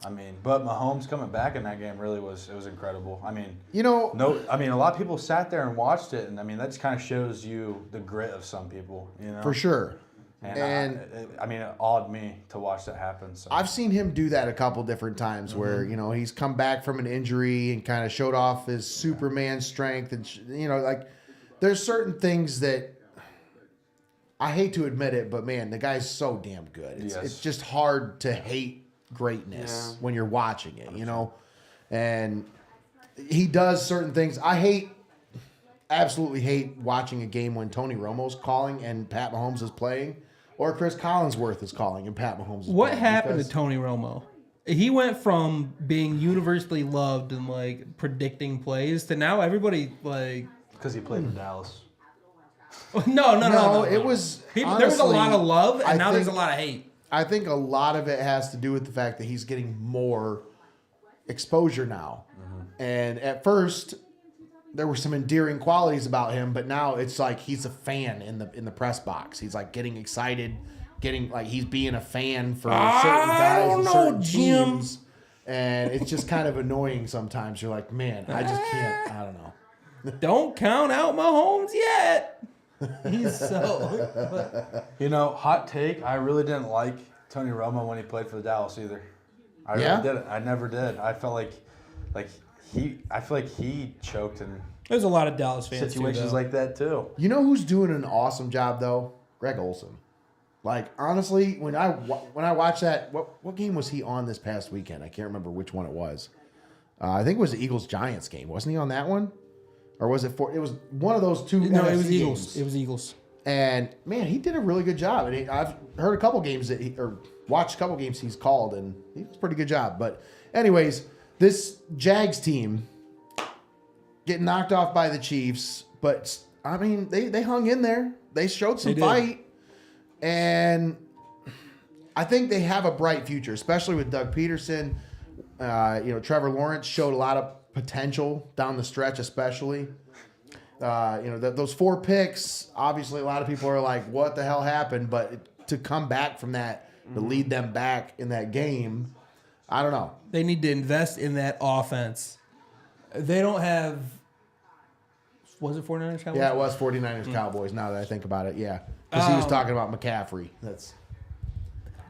I mean, but Mahomes coming back in that game really was incredible. I mean, you know, a lot of people sat there and watched it, and I mean that just kind of shows you the grit of some people, you know. for sure. And it awed me to watch that happen. So. I've seen him do that a couple different times where, you know, he's come back from an injury and kind of showed off his Superman strength. And, you know, like there's certain things that I hate to admit it, but man, the guy's so damn good. It's just hard to hate greatness when you're watching it, you know, and he does certain things. I absolutely hate watching a game when Tony Romo's calling and Pat Mahomes is playing. Or Chris Collinsworth is calling and Pat Mahomes is What playing. happened to Tony Romo? He went from being universally loved and like predicting plays to now everybody like. Because he played in Dallas. No. It was There was a lot of love, and now there's a think- lot of hate. I think a lot of it has to do with the fact that he's getting more exposure now. And at first, there were some endearing qualities about him, but now it's like he's a fan in the press box. He's like getting excited, getting like he's being a fan for certain guys and certain teams. And it's just kind of annoying sometimes. You're like, man, I just can't. I don't know. Don't count out Mahomes yet. He's so. You know, hot take. I really didn't like Tony Romo when he played for the Dallas either. I really didn't. I never did. I felt like I feel like he choked in There's a lot of Dallas fans situations too, like that too. You know who's doing an awesome job though? Greg Olson. Like honestly, when I watched that, what game was he on this past weekend? I can't remember which one it was. I think it was the Eagles Giants game. Wasn't he on that one? Or was it it was one of those two? No, it NFC was Eagles. games. It was Eagles. And man, he did a really good job. And I've heard a couple games watched a couple games he's called, and he did a pretty good job. But anyways, this Jags team getting knocked off by the Chiefs, but I mean they hung in there. They showed some fight, and I think they have a bright future, especially with Doug Peterson. Trevor Lawrence showed a lot of potential down the stretch, especially. Those 4 picks, obviously a lot of people are like, what the hell happened? But to come back from that, to lead them back in that game, I don't know. They need to invest in that offense. They don't have. Was it 49ers Cowboys? Yeah, it was 49ers Cowboys, now that I think about it, yeah. Because he was talking about McCaffrey.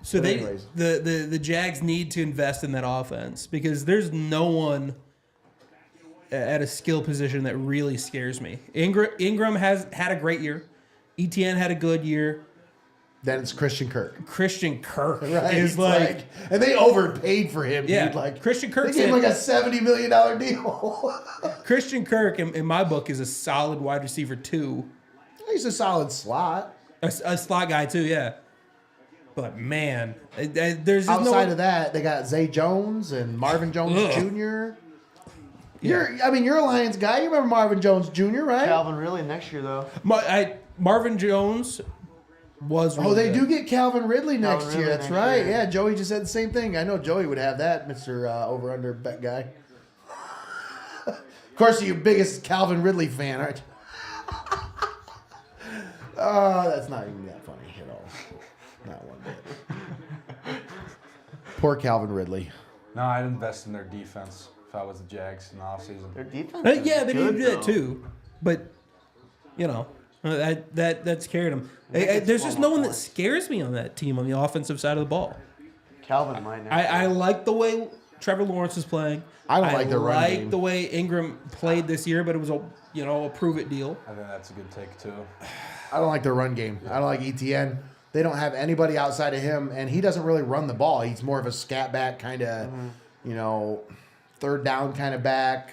So But they anyways. the Jags need to invest in that offense because there's no one at a skill position that really scares me. Ingram has had a great year. ETN had a good year. Then it's Christian Kirk. Christian Kirk Right? is It's like and they overpaid for him, Yeah, dude. Like Christian Kirk They gave him said- like a $70 million deal. Christian Kirk in my book is a solid wide receiver 2. He's a solid slot. A slot guy too, yeah. But man, there's just Outside no of that, they got Zay Jones and Marvin Jones Jr. Yeah. You're a Lions guy. You remember Marvin Jones Jr., right? Calvin Ridley next year though. Marvin Jones was. Really They good. do get Calvin Ridley next Ridley year. That's next right. year. Yeah, Joey just said the same thing. I know Joey would have that, Mr. Over-Under Bet guy. Of course, you're the biggest Calvin Ridley fan, aren't you? That's not even that funny at all. Not one bit. Poor Calvin Ridley. No, I'd invest in their defense if I was the Jags in the offseason. Their defense. Is Yeah, they need to good, do that though. too. But that scared him. There's just no one that scares me on that team on the offensive side of the ball. Calvin might. I like the way Trevor Lawrence is playing. I don't like their run like game. the way Ingram played this year, but it was a prove it deal. I think that's a good take too. I don't like their run game. I don't like ETN. They don't have anybody outside of him, and he doesn't really run the ball. He's more of a scat back kind of, third down kind of back.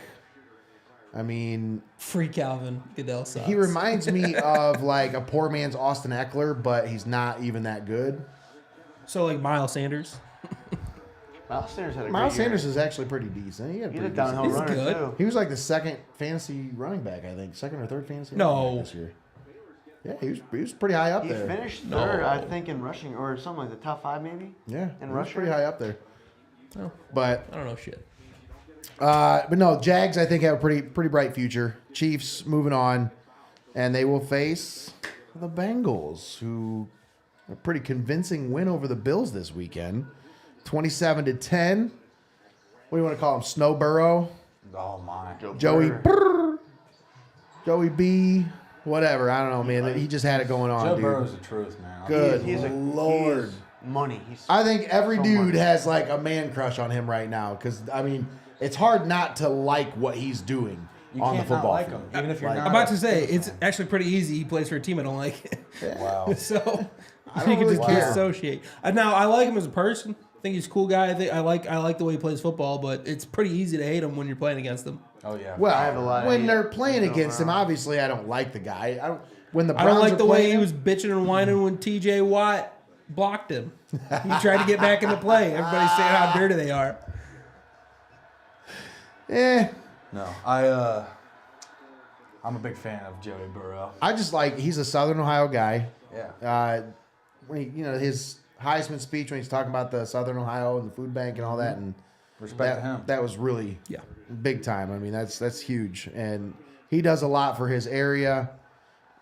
I mean, Free Calvin. Goodell sucks. he reminds me of like a poor man's Austin Eckler, but he's not even that good. So like Miles Sanders. Miles Sanders had a Miles great year. Sanders is actually pretty decent. He had a He's a pretty downhill decent. He's runner, good. too. He was like the second fantasy running back, I think. Second or third fantasy No. running back this year. Yeah, he was pretty high up He there. finished No. third, I think, in rushing or something like the top 5 maybe. Yeah, in he was rushing. pretty high up there. Oh. But I don't know shit. but no, Jags I think have a pretty bright future. Chiefs moving on, and they will face the Bengals, who a pretty convincing win over the Bills this weekend, 27-10. What do you want to call him? Snow Burrow, Oh my. Joey Burrow. Joey B, whatever. I don't know, man. He just had it going on, Joe dude. Burrow's the truth, man. Good He's Lord. He's money. He's I think every so dude much. has like a man crush on him right now because I mean it's hard not to like what he's doing You on the can't not football like field. him, even if you're Like, not. I'm about to say it's actually pretty easy. He plays for a team I don't like. Wow. So I you don't can really just care. dissociate. Now I like him as a person. I think he's a cool guy. I like the way he plays football, but it's pretty easy to hate him when you're playing against him. Oh yeah. Well, I have a lot of when hate they're playing going against him, around. obviously I don't like the guy. When the I Browns don't like are the way playing he him- was bitching and whining when T.J. Watt blocked him. He tried to get back into play. Everybody's saying how dirty they are. No, I'm a big fan of Joey Burrow. I just like he's a Southern Ohio guy. Yeah. When he, his Heisman speech when he's talking about the Southern Ohio and the food bank and all that, and Respect to him. that was really Yeah. big time. I mean, that's huge, and he does a lot for his area.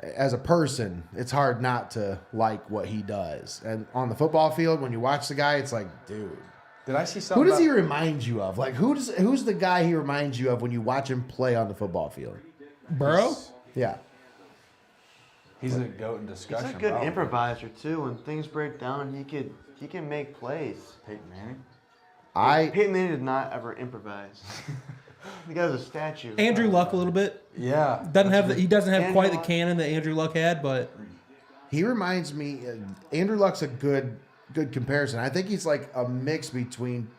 As a person, it's hard not to like what he does. And on the football field, when you watch the guy, it's like, dude, Did I see something? who does he about- remind you of? Like, who's the guy he reminds you of when you watch him play on the football field? Burrow? Yeah, He's a goat in He's discussion. a good probably. improviser too. When things break down, he can make plays. Peyton Manning. Peyton Manning did not ever improvise. The guy's a statue. Andrew Luck a little bit. Yeah. He doesn't have Andrew quite the Luck. cannon that Andrew Luck had, but he reminds me. Andrew Luck's a good comparison. I think he's like a mix between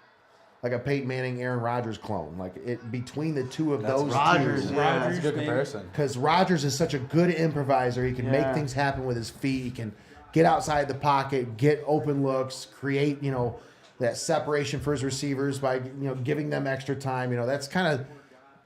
like a Peyton Manning, Aaron Rodgers clone. Like it between the two of those Rodgers, two. yeah. That's a good maybe. comparison. Because Rodgers is such a good improviser. He can make Yeah. things happen with his feet. He can get outside the pocket, get open looks, create, that separation for his receivers by, giving them extra time. That's kind of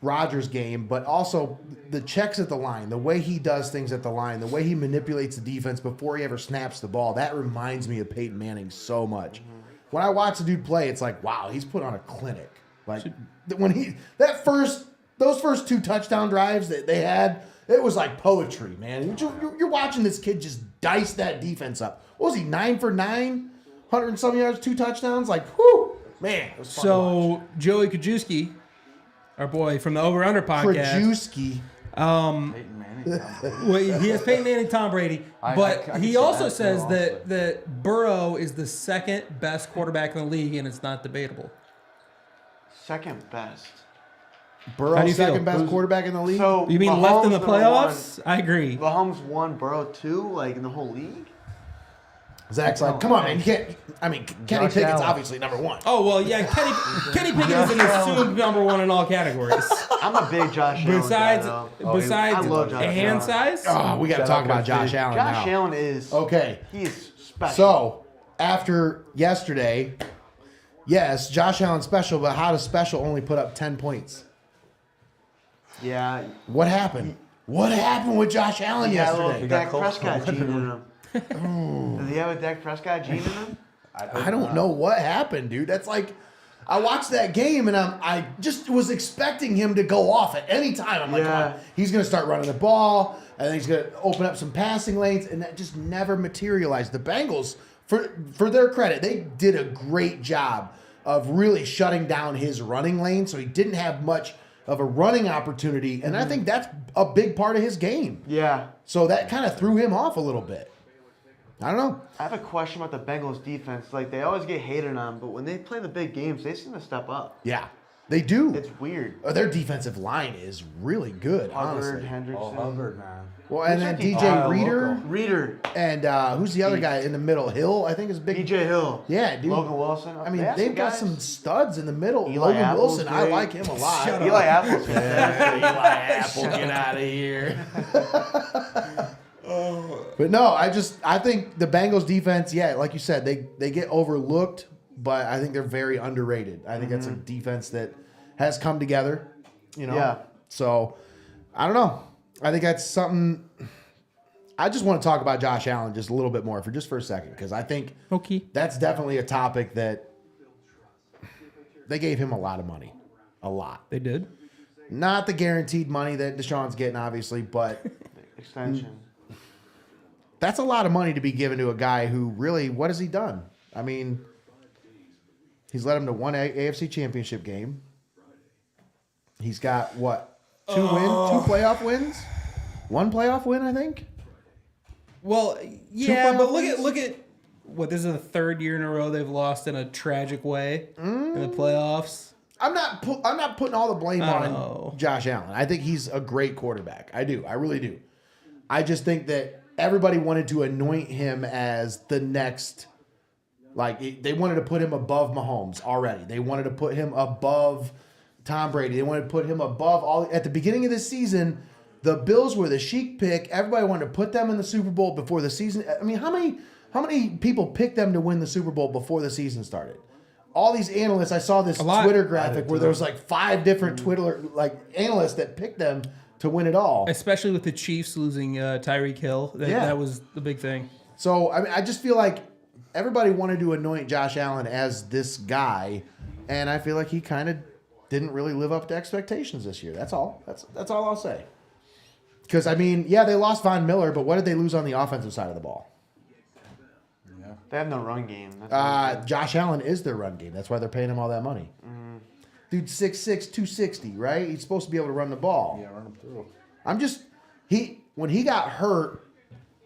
Rodgers' game, but also the checks at the line, the way he does things at the line, the way he manipulates the defense before he ever snaps the ball. That reminds me of Peyton Manning so much. When I watch the dude play, it's like, wow, he's put on a clinic. Like when those first 2 touchdown drives that they had, it was like poetry, man. You're watching this kid just dice that defense up. What was he, 9 for 9? 100 and some yards, 2 touchdowns? Like, whoo, man. It was fun to watch. so Joey Kajewski, our boy from the Over Under podcast, Krajewski. Peyton Manning. well, he has Peyton Manning, Tom Brady, but I can he see also that too, says honestly. that Burrow is the second best quarterback in the league, and it's not debatable. Second best. How do Burrow, you feel? second best quarterback in the league. So You mean left in the Mahomes number playoffs? I agree. one. Mahomes won Burrow 2, like in the whole league. Zach's like, come on, man. You can't. I mean, Kenny Josh Pickett's Allen. obviously number 1. Oh well, yeah. Kenny Pickett is an assumed number 1 in all categories. I'm a big Josh Allen Besides, guy, though. besides I love Josh hand Allen. size. Oh, we got to Shout talk out about Coach Josh D. Allen Josh now. Allen is Okay. He's special. So, after yesterday, yes, Josh Allen special, but how does special only put up 10 points? yeah, What happened? What happened with Josh Allen he had a yesterday? little got Dak close. Prescott gene in him. Does he have a Dak Prescott gene in him? I don't know what happened, dude. That's like, I watched that game and I just was expecting him to go off at any time. I'm like, Yeah. come on, he's going to start running the ball, and then he's going to open up some passing lanes, and that just never materialized. The Bengals, for their credit, they did a great job of really shutting down his running lane, so he didn't have much of a running opportunity, and I think that's a big part of his game. Yeah. So that kind of threw him off a little bit. I don't know. I have a question about the Bengals defense. Like, they always get hated on, but when they play the big games, they seem to step up. Yeah. They do. It's weird. Their defensive line is really good, Hubbard, honestly. Hendrickson. Oh, Hubbard, man. Well, and then Who's DJ that Reader. Reader. And who's the other guy in the middle? Hill, I think is big. DJ Hill. Yeah, dude. Logan Wilson. I mean, They have they've got guys. some studs in the middle. Eli Logan Apple's Wilson, I great. like him a lot. Eli Apple's Eli Apple, get out of here. But no, I think the Bengals defense, yeah, like you said, they get overlooked, but I think they're very underrated. I think that's a defense that has come together, you know. Yeah. So I don't know. I think that's something. I just want to talk about Josh Allen just a little bit more for a second, because I think that's definitely a topic that they gave him a lot of money, a lot. They did. Not the guaranteed money that Deshaun's getting, obviously, but Extension. that's a lot of money to be given to a guy who really, what has he done? I mean, he's led him to one AFC Championship game. He's got what? Two playoff wins? One playoff win, I think. Well, yeah, playoff but wins? look at what, this is the third year in a row they've lost in a tragic way in the playoffs. I'm not putting all the blame on Oh. Josh Allen. I think he's a great quarterback. I do. I really do. I just think that everybody wanted to anoint him as the next, like, they wanted to put him above Mahomes already. They wanted to put him above Tom Brady. They wanted to put him above all. At the beginning of this season, the Bills were the chic pick. Everybody wanted to put them in the Super Bowl before the season. I mean, how many people picked them to win the Super Bowl before the season started? All these analysts, I saw this lot. Twitter graphic where there was like 5 different Twitter analysts that picked them to win it all. Especially with the Chiefs losing Tyreek Hill. That was the big thing. So I mean, I just feel like everybody wanted to anoint Josh Allen as this guy, and I feel like he kind of didn't really live up to expectations this year. That's all. That's all I'll say. Because I mean, yeah, they lost Von Miller, but what did they lose on the offensive side of the ball? They have no run game. That's Josh Allen is their run game. That's why they're paying him all that money. Dude, 6'6", 260, right? He's supposed to be able to run the ball. Yeah, run him through. When he got hurt,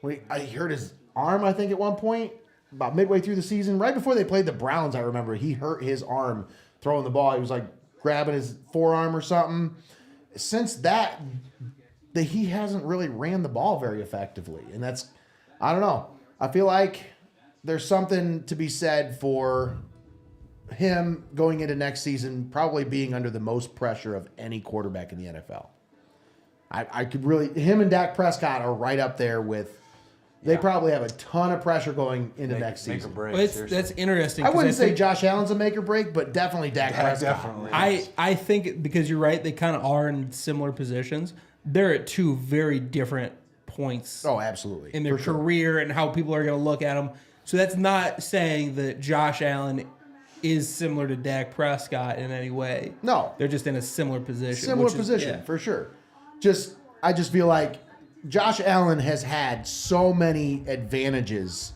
he hurt his arm, I think, at one point, about midway through the season. Right before they played the Browns, I remember, he hurt his arm throwing the ball. He was like grabbing his forearm or something. Since that, he hasn't really ran the ball very effectively. And that's, I don't know. I feel like there's something to be said for him going into next season probably being under the most pressure of any quarterback in the NFL. I could really, him and Dak Prescott are right up there with, they probably have a ton of pressure going into next Make season. a break. Well, seriously. that's interesting. I 'cause wouldn't say think- Josh Allen's a make or break, but definitely Dak Prescott. definitely. I think because you're right, they kind of are in similar positions. They're at two very different points Oh, absolutely. in their For sure. career and how people are going to look at them. So that's not saying that Josh Allen is similar to Dak Prescott in any way. No. They're just in a similar position. Similar which is- position, yeah. for sure. I just feel like Josh Allen has had so many advantages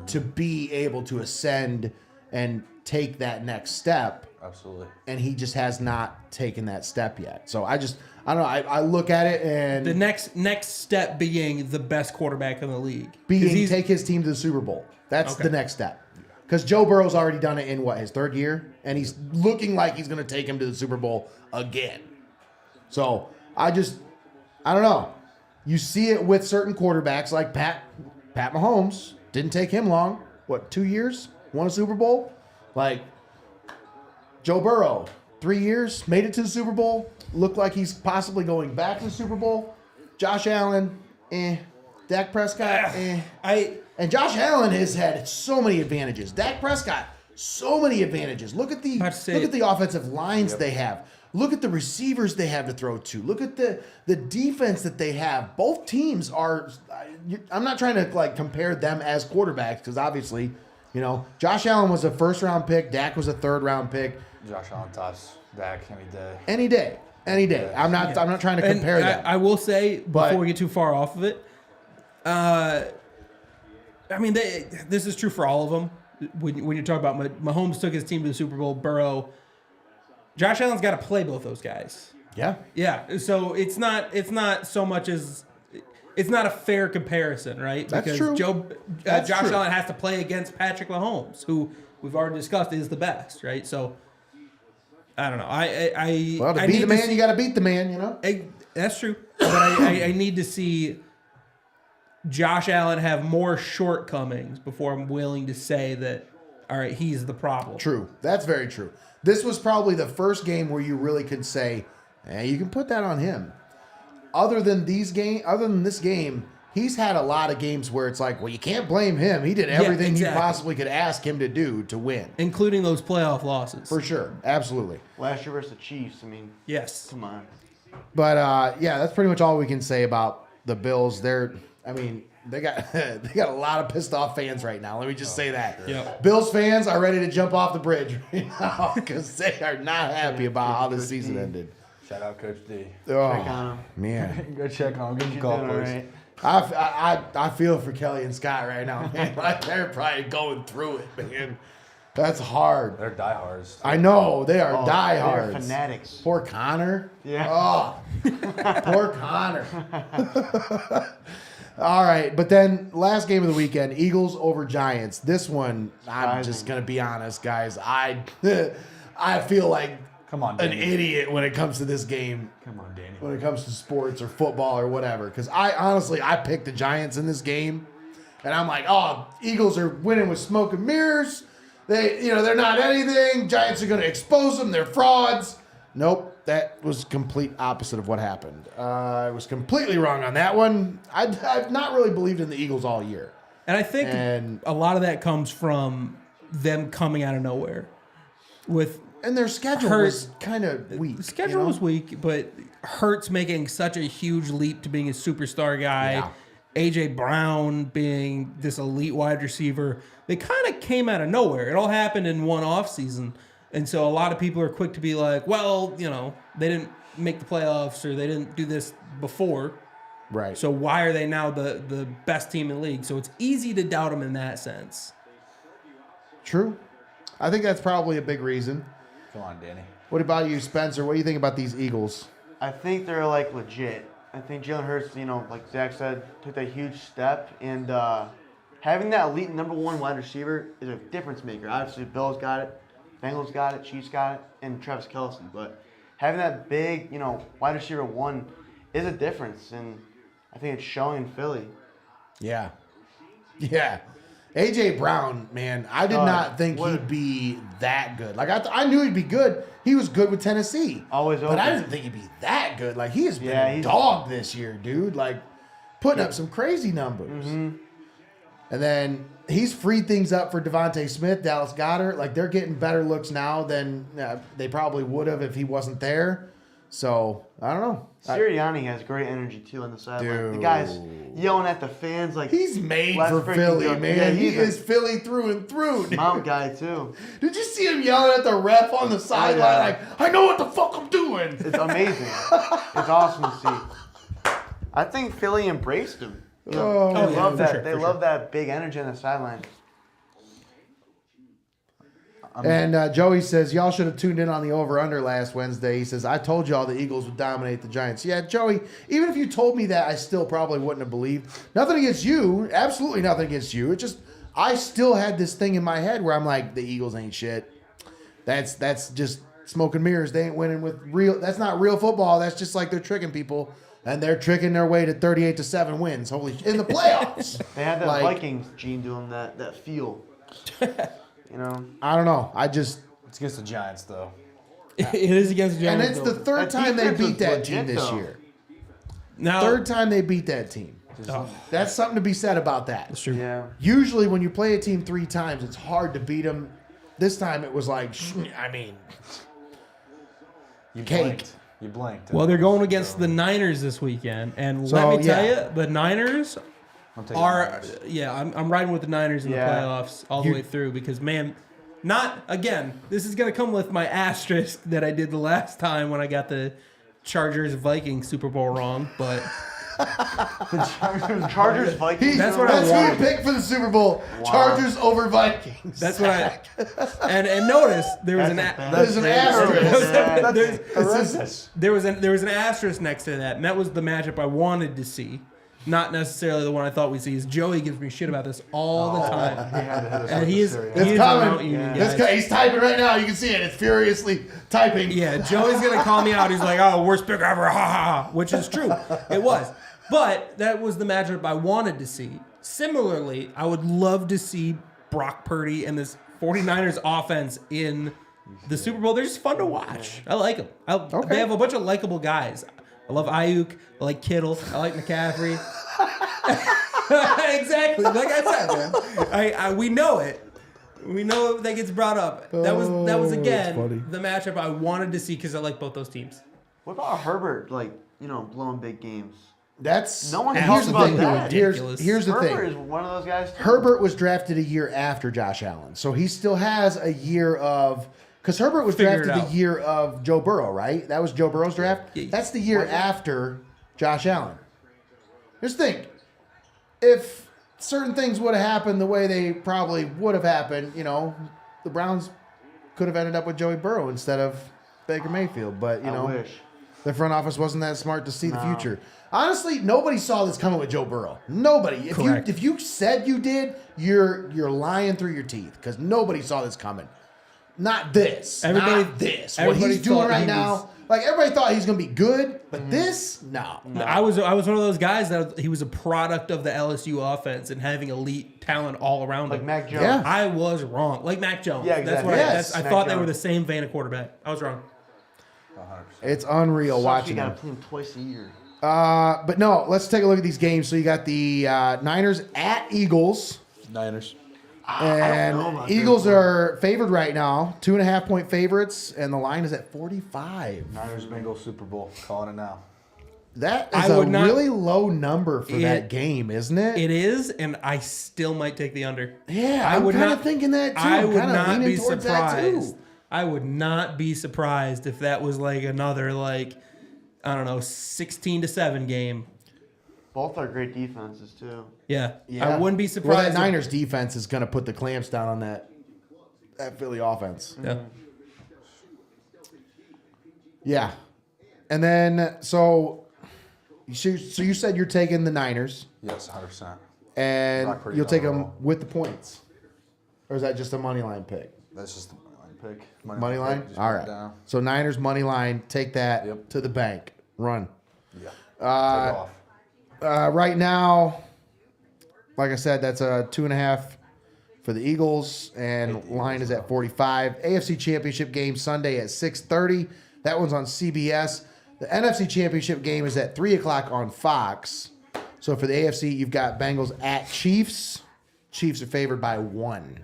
to be able to ascend and take that next step, Absolutely. and he just has not taken that step yet. So I don't know. I look at it and The next step being the best quarterback in the league. 'Cause he's- take his team to the Super Bowl. That's Okay. the next step. Because Joe Burrow's already done it in his 3rd year, and he's looking like he's going to take him to the Super Bowl again. So I don't know. You see it with certain quarterbacks like Pat Mahomes. Didn't take him long. What, 2 years? Won a Super Bowl? Like Joe Burrow, 3 years, made it to the Super Bowl. Looked like he's possibly going back to the Super Bowl. Josh Allen, Dak Prescott, And Josh Allen has had so many advantages. Dak Prescott, so many advantages. Look at the offensive lines they have. Look at the receivers they have to throw to. Look at the defense that they have. Both teams are. I'm not trying to compare them as quarterbacks because obviously, Josh Allen was a 1st-round pick. Dak was a 3rd-round pick. Josh Allen tops Dak any day. Any day. I'm not trying to compare them. I will say before But- we get too far off of it. I mean, this is true for all of them. When you talk about Mahomes took his team to the Super Bowl, Burrow, Josh Allen's got to play both those guys. Yeah. Yeah, so it's not so much as it's not a fair comparison, right? That's because true. That's Josh true. Allen has to play against Patrick Mahomes, who we've already discussed is the best, right? So I don't know. Well, to I beat need the man, you got to beat the man, you know? That's true. But I need to see Josh Allen have more shortcomings before I'm willing to say that, all right, he's the problem. True. That's very true. This was probably the first game where you really could say, you can put that on him. Other than this game, he's had a lot of games where it's like, well, you can't blame him. He did everything you possibly could ask him to do to win. Including those playoff losses. For sure. Absolutely. Last year versus the Chiefs, I mean, Yes. come on. But, that's pretty much all we can say about the Bills. They got a lot of pissed off fans right now. Let me just say that. Yep. Bills fans are ready to jump off the bridge right now because they are not happy about how the season ended. Shout out Coach D. Oh, Check on him. man. Go check on him. Give him a You're call, doing all please. right. I feel for Kelly and Scott right now, man. Like, they're probably going through it, man. That's hard. They're diehards. I know. They are Oh, diehards. they're fanatics. Poor Connor. Yeah. Oh, poor Connor. All right, but then last game of the weekend, Eagles over Giants. This one, I'm just gonna be honest, guys. I feel like Come on, an Danny. idiot when it comes to this game. Come on, Danny. When it comes to sports or football or whatever, because I picked the Giants in this game, and I'm like, oh, Eagles are winning with smoke and mirrors. They're not anything. Giants are gonna expose them. They're frauds. Nope. That was complete opposite of what happened. I was completely wrong on that one. I've not really believed in the Eagles all year. And I think a lot of that comes from them coming out of nowhere. And their schedule was kind of weak. The schedule was weak, but Hurts making such a huge leap to being a superstar guy. Yeah. A.J. Brown being this elite wide receiver. They kind of came out of nowhere. It all happened in one offseason. And so a lot of people are quick to be like, well, they didn't make the playoffs or they didn't do this before. Right. So why are they now the best team in the league? So it's easy to doubt them in that sense. True. I think that's probably a big reason. Come on, Danny. What about you, Spencer? What do you think about these Eagles? I think they're like legit. I think Jalen Hurts, like Zach said, took that huge step, and having that elite number one wide receiver is a difference maker. Obviously, Bills got it, Bengals got it, Chiefs got it, and Travis Kelce. But having that big, wide receiver one is a difference, and I think it's showing in Philly. Yeah. Yeah. A.J. Brown, man, I did not think he'd be that good. Like, I knew he'd be good. He was good with Tennessee. Always But I open. didn't think he'd be that good. Like, he has been Yeah, a he's- dog this year, dude. Like, putting up some crazy numbers. Mm-hmm. And then he's freed things up for Devontae Smith, Dallas Goedert. Like, they're getting better looks now than they probably would have if he wasn't there. So, I don't know. Sirianni has great energy, too, on the sideline. The Dude. guy's yelling at the fans like He's made let's for freaking Philly, go. man. Yeah, he he's a is Philly through and through, dude. Mount guy, too. Did you see him yelling at the ref on the sideline? yeah. Like, I know what the fuck I'm doing. It's amazing. It's awesome to see. I think Philly embraced him. They love that. They love that big energy on the sideline. And Joey says, y'all should have tuned in on the over-under last Wednesday. He says, I told y'all the Eagles would dominate the Giants. Yeah, Joey, even if you told me that, I still probably wouldn't have believed. Nothing against you. Absolutely nothing against you. It's just, I still had this thing in my head where I'm like, the Eagles ain't shit. That's just smoke and mirrors. They ain't winning with real. That's not real football. That's just like they're tricking people. And they're tricking their way to 38-7 wins. Holy in the playoffs. They had that Like- Vikings gene doing that feel. I don't know. It's against the Giants, though. It is against the And Giants. it's the though. third That time they defense beat was that legit, team this though. year. Now, Third time they beat that team. That's something to be said about that. That's true. Yeah. Usually when you play a team 3 times, it's hard to beat them. This time it was like, You Caked. blinked. You blinked. Well, they're going against the Niners this weekend, and So, let me tell yeah. you, the Niners I'm taking are. the Niners. Yeah, I'm riding with the Niners in Yeah. the playoffs all the way through because man, not again. This is gonna come with my asterisk that I did the last time when I got the Chargers Vikings Super Bowl wrong, but Chargers Vikings. That's what I That's who wanted. you picked for the Super Bowl. Chargers over Vikings. that's what I. And notice there was There's an asterisk. there was an asterisk next to that, and that was the matchup I wanted to see. not necessarily the one I thought we'd see. Is Joey gives me shit about this all the time. He had to hit us And with he the is, cereal. he is It's a coming. Mount Union This guy. guy, he's typing right now. You can see it. It's furiously typing. Yeah, Joey's going to call me out. He's like, oh, worst pick ever, ha ha ha, which is true. It was. But that was the matchup I wanted to see. Similarly, I would love to see Brock Purdy and this 49ers offense in the Super Bowl. They're just fun to watch. I like them. They have a bunch of likable guys. I love Ayuk. I like Kittle. I like McCaffrey. Exactly. Like I said, man. We know it. We know that gets brought up. That was that's funny. again the matchup I wanted to see because I like both those teams. What about Herbert, blowing big games? That's No one and talks here's the about thing. that. Here's the Herbert is thing. one of those guys, too. Herbert was drafted a year after Josh Allen, so he still has a year of. Because Herbert was Figure it drafted out. the year of Joe Burrow, right? That was Joe Burrow's draft. Yeah. That's the year after Josh Allen. Just think, if certain things would have happened the way they probably would have happened, the Browns could have ended up with Joey Burrow instead of Baker Mayfield. But I wish. the front office wasn't that smart to see the future. Honestly, nobody saw this coming with Joe Burrow. Nobody. Correct. If you said you did, you're lying through your teeth because nobody saw this coming. Not this. Not this. What everybody he's doing thought right he now. was- Like everybody thought he's gonna be good, but this, no. I was one of those guys that he was a product of the LSU offense and having elite talent all around Like him. Mac Jones. Yeah. I was wrong. Like Mac Jones. Yeah, That's exactly. what Yes. I Mac thought they were Jones. the same vein of quarterback. I was wrong. 100%. It's unreal Sucks watching you him. got to play him twice a year. But no, let's take a look at these games. So you got the Niners at Eagles. Niners. know And about Eagles this one. are favored right now, 2.5-point favorites, and the line is at 45. Niners Bengals Super Bowl. Calling it now. That is I a would not- really low number for that game, isn't it? It is, and I still might take the under. Yeah, I I'm would kind of not- thinking that too. I I'm would kinda not leaning be towards that too. surprised. I would not be surprised if that was like another 16-7 game. Both are great defenses, too. Yeah. Yeah. I wouldn't be Well, surprised. that if- Niners defense is going to put the clamps down on that Philly offense. Yeah. Yeah. And then, so you said you're taking the Niners, Yes, 100%. and Brock Purdy's you'll take on a them roll. with the points. Or is that just a money line pick? That's just the money line pick. Money line? pick, just All put it right. down. So Niners money line, take that Yep. to the bank. Run. Yeah. Take off. Right now, like I said, that's a 2.5 for the Eagles, and line is at 45. AFC Championship game Sunday at 6:30. That one's on CBS. The NFC Championship game is at 3 o'clock on Fox. So for the AFC, you've got Bengals at Chiefs. Chiefs are favored by 1.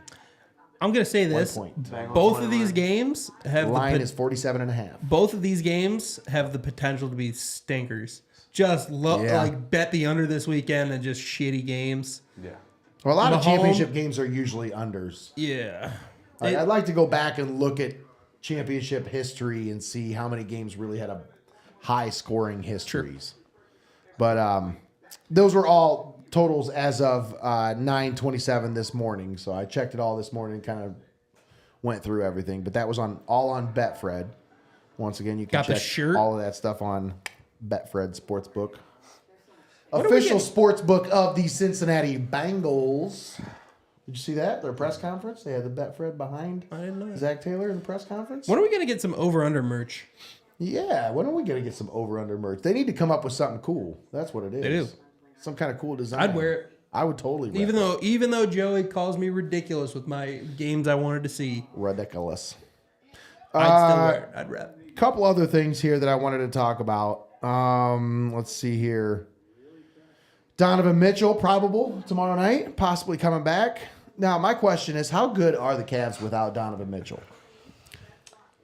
I'm going to say this. point. Bengals Both money of these line. games have the Line pot- is 47.5. both of these games have the potential to be stinkers. Just Yeah. bet the under this weekend and just shitty games. Yeah. Well, a lot of Mahomes- championship games are usually unders. Yeah. I'd like to go back and look at championship history and see how many games really had a high scoring histories. But those were all totals as of 9:27 this morning. So I checked it all this morning, kind of went through everything. But that was all on Betfred. Once again, you can Got the check shirt? all of that stuff on Betfred Sportsbook. What do we Official get? sportsbook of the Cincinnati Bengals. Did you see that? Their press conference? They had the Betfred behind I didn't know that. Zach Taylor in the press conference. When are we going to get some over-under merch? Yeah, when are we going to get some over-under merch? They need to come up with something cool. That's what it is. They do. Some kind of cool design. I'd wear it. I would totally wear Even though Joey calls me ridiculous with my games I wanted to see, ridiculous. I'd still wear it. I'd rep. Couple other things here that I wanted to talk about. Let's see here. Donovan Mitchell, probable tomorrow night, possibly coming back. Now, my question is, how good are the Cavs without Donovan Mitchell?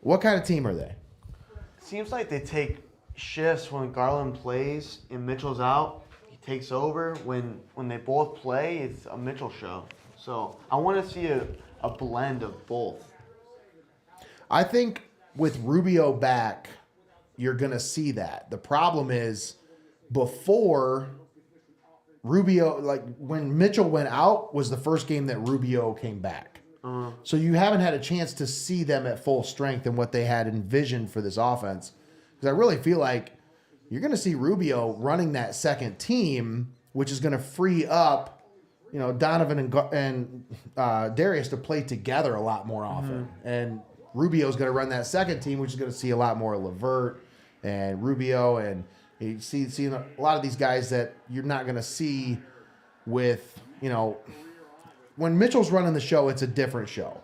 What kind of team are they? Seems like they take shifts when Garland plays and Mitchell's out. He takes over. When they both play, it's a Mitchell show. So I want to see a blend of both. I think with Rubio back, you're going to see that. The problem is before Rubio, like when Mitchell went out, was the first game that Rubio came back. So you haven't had a chance to see them at full strength and what they had envisioned for this offense. Because I really feel like you're going to see Rubio running that second team which is going to free up, Donovan and Darius to play together a lot more often. And Rubio's going to run that second team, which is going to see a lot more LeVert and Rubio, and you see a lot of these guys that you're not going to see with, when Mitchell's running the show, it's a different show.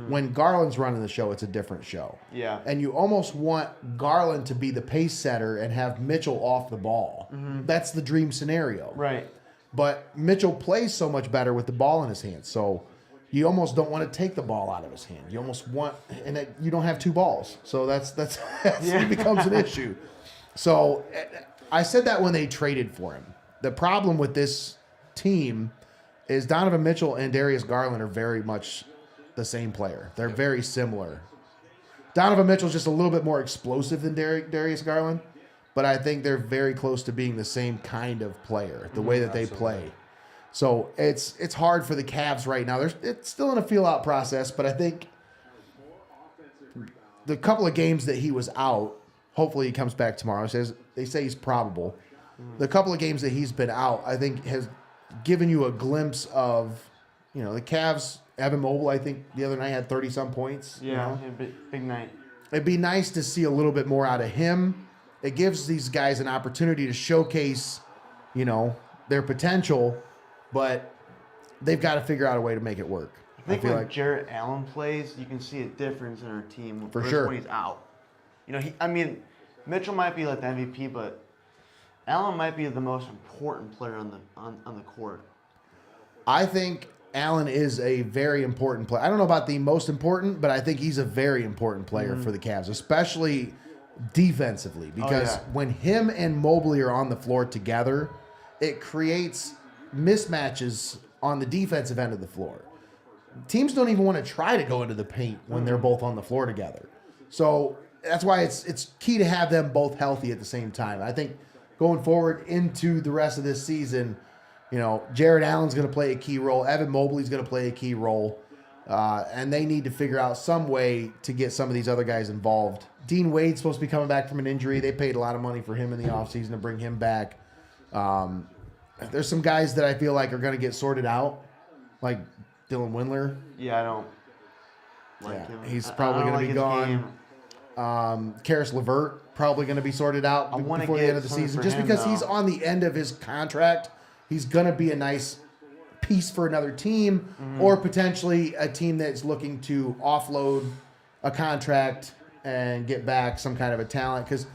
When Garland's running the show, it's a different show. Yeah. And you almost want Garland to be the pace setter and have Mitchell off the ball. That's the dream scenario. Right. But Mitchell plays so much better with the ball in his hands. So you almost don't want to take the ball out of his hand. You almost want, and you don't have two balls. So it becomes an issue. So I said that when they traded for him. The problem with this team is Donovan Mitchell and Darius Garland are very much the same player. They're very similar. Donovan Mitchell's just a little bit more explosive than Darius Garland, but I think they're very close to being the same kind of player, the way that they play. So it's hard for the Cavs right now. It's still in a feel-out process, but I think the couple of games that he was out, hopefully he comes back tomorrow. They say he's probable. The couple of games that he's been out, I think, has given you a glimpse of, the Cavs. Evan Mobley, I think, the other night had 30-some points. Yeah, big night. It'd be nice to see a little bit more out of him. It gives these guys an opportunity to showcase, their potential, but they've got to figure out a way to make it work. I think when Jarrett Allen plays, you can see a difference in our team For sure. when he's out. Mitchell might be like the MVP, but Allen might be the most important player on the court. I think Allen is a very important player. I don't know about the most important, but I think he's a very important player for the Cavs, especially defensively, because when him and Mobley are on the floor together, it creates mismatches on the defensive end of the floor. Teams don't even want to try to go into the paint when they're both on the floor together. So that's why it's key to have them both healthy at the same time. I think going forward into the rest of this season, Jared Allen's going to play a key role. Evan Mobley's going to play a key role. And they need to figure out some way to get some of these other guys involved. Dean Wade's supposed to be coming back from an injury. They paid a lot of money for him in the offseason to bring him back. There's some guys that I feel like are going to get sorted out, like Dylan Windler. Yeah, I don't like him. He's probably going to be gone. Karis LeVert probably going to be sorted out before the end of the season. Just because he's on the end of his contract, he's going to be a nice piece for another team or potentially a team that's looking to offload a contract and get back some kind of a talent, because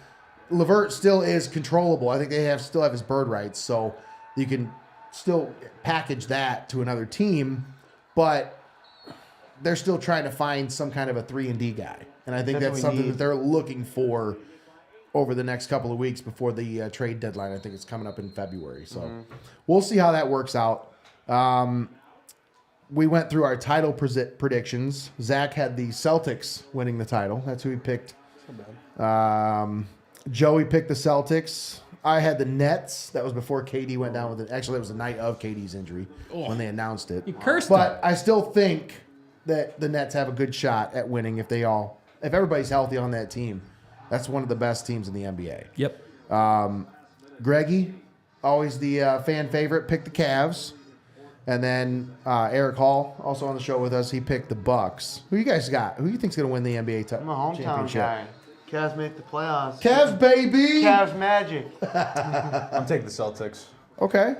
LeVert still is controllable. I think they still have his bird rights, so you can still package that to another team, but they're still trying to find some kind of a 3-and-D guy. And I think that's something that they're looking for over the next couple of weeks before the trade deadline. I think it's coming up in February. So we'll see how that works out. We went through our title predictions. Zack had the Celtics winning the title. That's who he picked. Joey picked the Celtics. I had the Nets. That was before KD went down with it. Actually, it was the night of KD's injury when they announced it. You cursed But I still think that the Nets have a good shot at winning if everybody's healthy on that team. That's one of the best teams in the NBA. Yep. Greggy, always the fan favorite, picked the Cavs. And then Eric Hall, also on the show with us, he picked the Bucks. Who you guys got? Who you think's going to win the NBA I'm a hometown championship? guy. Cavs make the playoffs. Cavs, baby! Cavs magic. I'm taking the Celtics. Okay.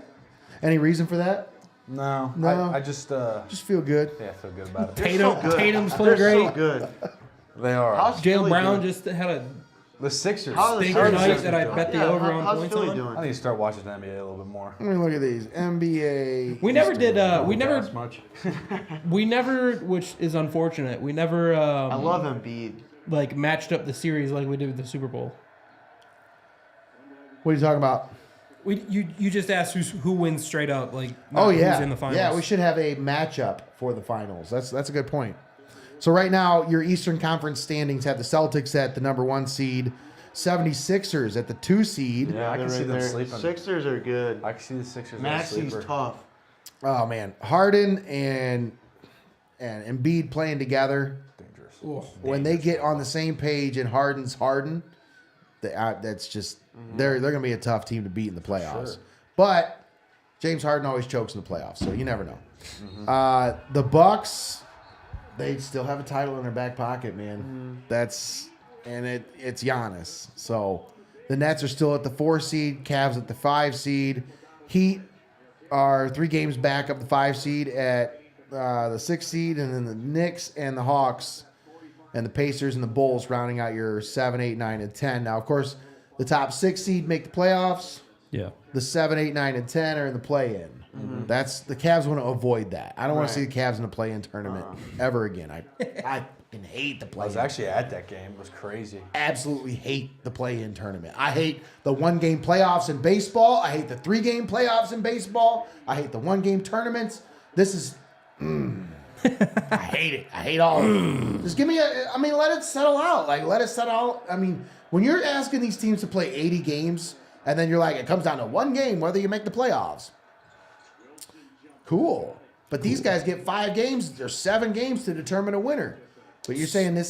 Any reason for that? No. I just Just feel good. I feel good about it. Tatum's They're playing so great. good. They are. How's Jalen Philly Brown doing? just had a The Sixers. How are the stinker Sixers night doing? that I bet the over on how's points Philly on. doing? I need to start watching the NBA a little bit more. Let me look at these. NBA. We never did. We Gas never. much. We never, which is unfortunate. We never. I love Embiid. Like matched up the series like we did with the Super Bowl. What are you talking about? You just asked who wins straight up, like Oh, yeah. who's in the finals. Yeah, we should have a matchup for the finals. That's a good point. So right now, your Eastern Conference standings have the Celtics at the number 1 seed, 76ers at the 2 seed. Yeah, I can see them sleeping. Sixers are good. I can see the Sixers. Maxi's tough. Oh man, Harden and Embiid playing together. Dangerous. When they get on the same page and Harden's Harden, that's just they're going to be a tough team to beat in the playoffs. Sure. But James Harden always chokes in the playoffs, so you never know. The Bucks, they still have a title in their back pocket, man. It's Giannis. So the Nets are still at the 4 seed, Cavs at the 5 seed. Heat are 3 games back of the 5 seed at the 6 seed, and then the Knicks and the Hawks and the Pacers and the Bulls rounding out your 7, 8, 9, and 10. Now, of course, the top 6 seed make the playoffs. Yeah. The 7, 8, 9, and 10 are in the play-in. That's the Cavs want to avoid that. I don't want to see the Cavs in a play-in tournament ever again. I fucking hate the play-in. I was actually at that game. It was crazy. Absolutely hate the play-in tournament. I hate the 1-game playoffs in baseball. I hate the 3-game playoffs in baseball. I hate the 1-game tournaments. This is... I hate it. I hate all of it. Just give me let it settle out. Let it settle out. I mean, when you're asking these teams to play 80 games, and then you're like, it comes down to 1 game whether you make the playoffs. Cool. But these guys get 5 games. There's 7 games to determine a winner. But you're saying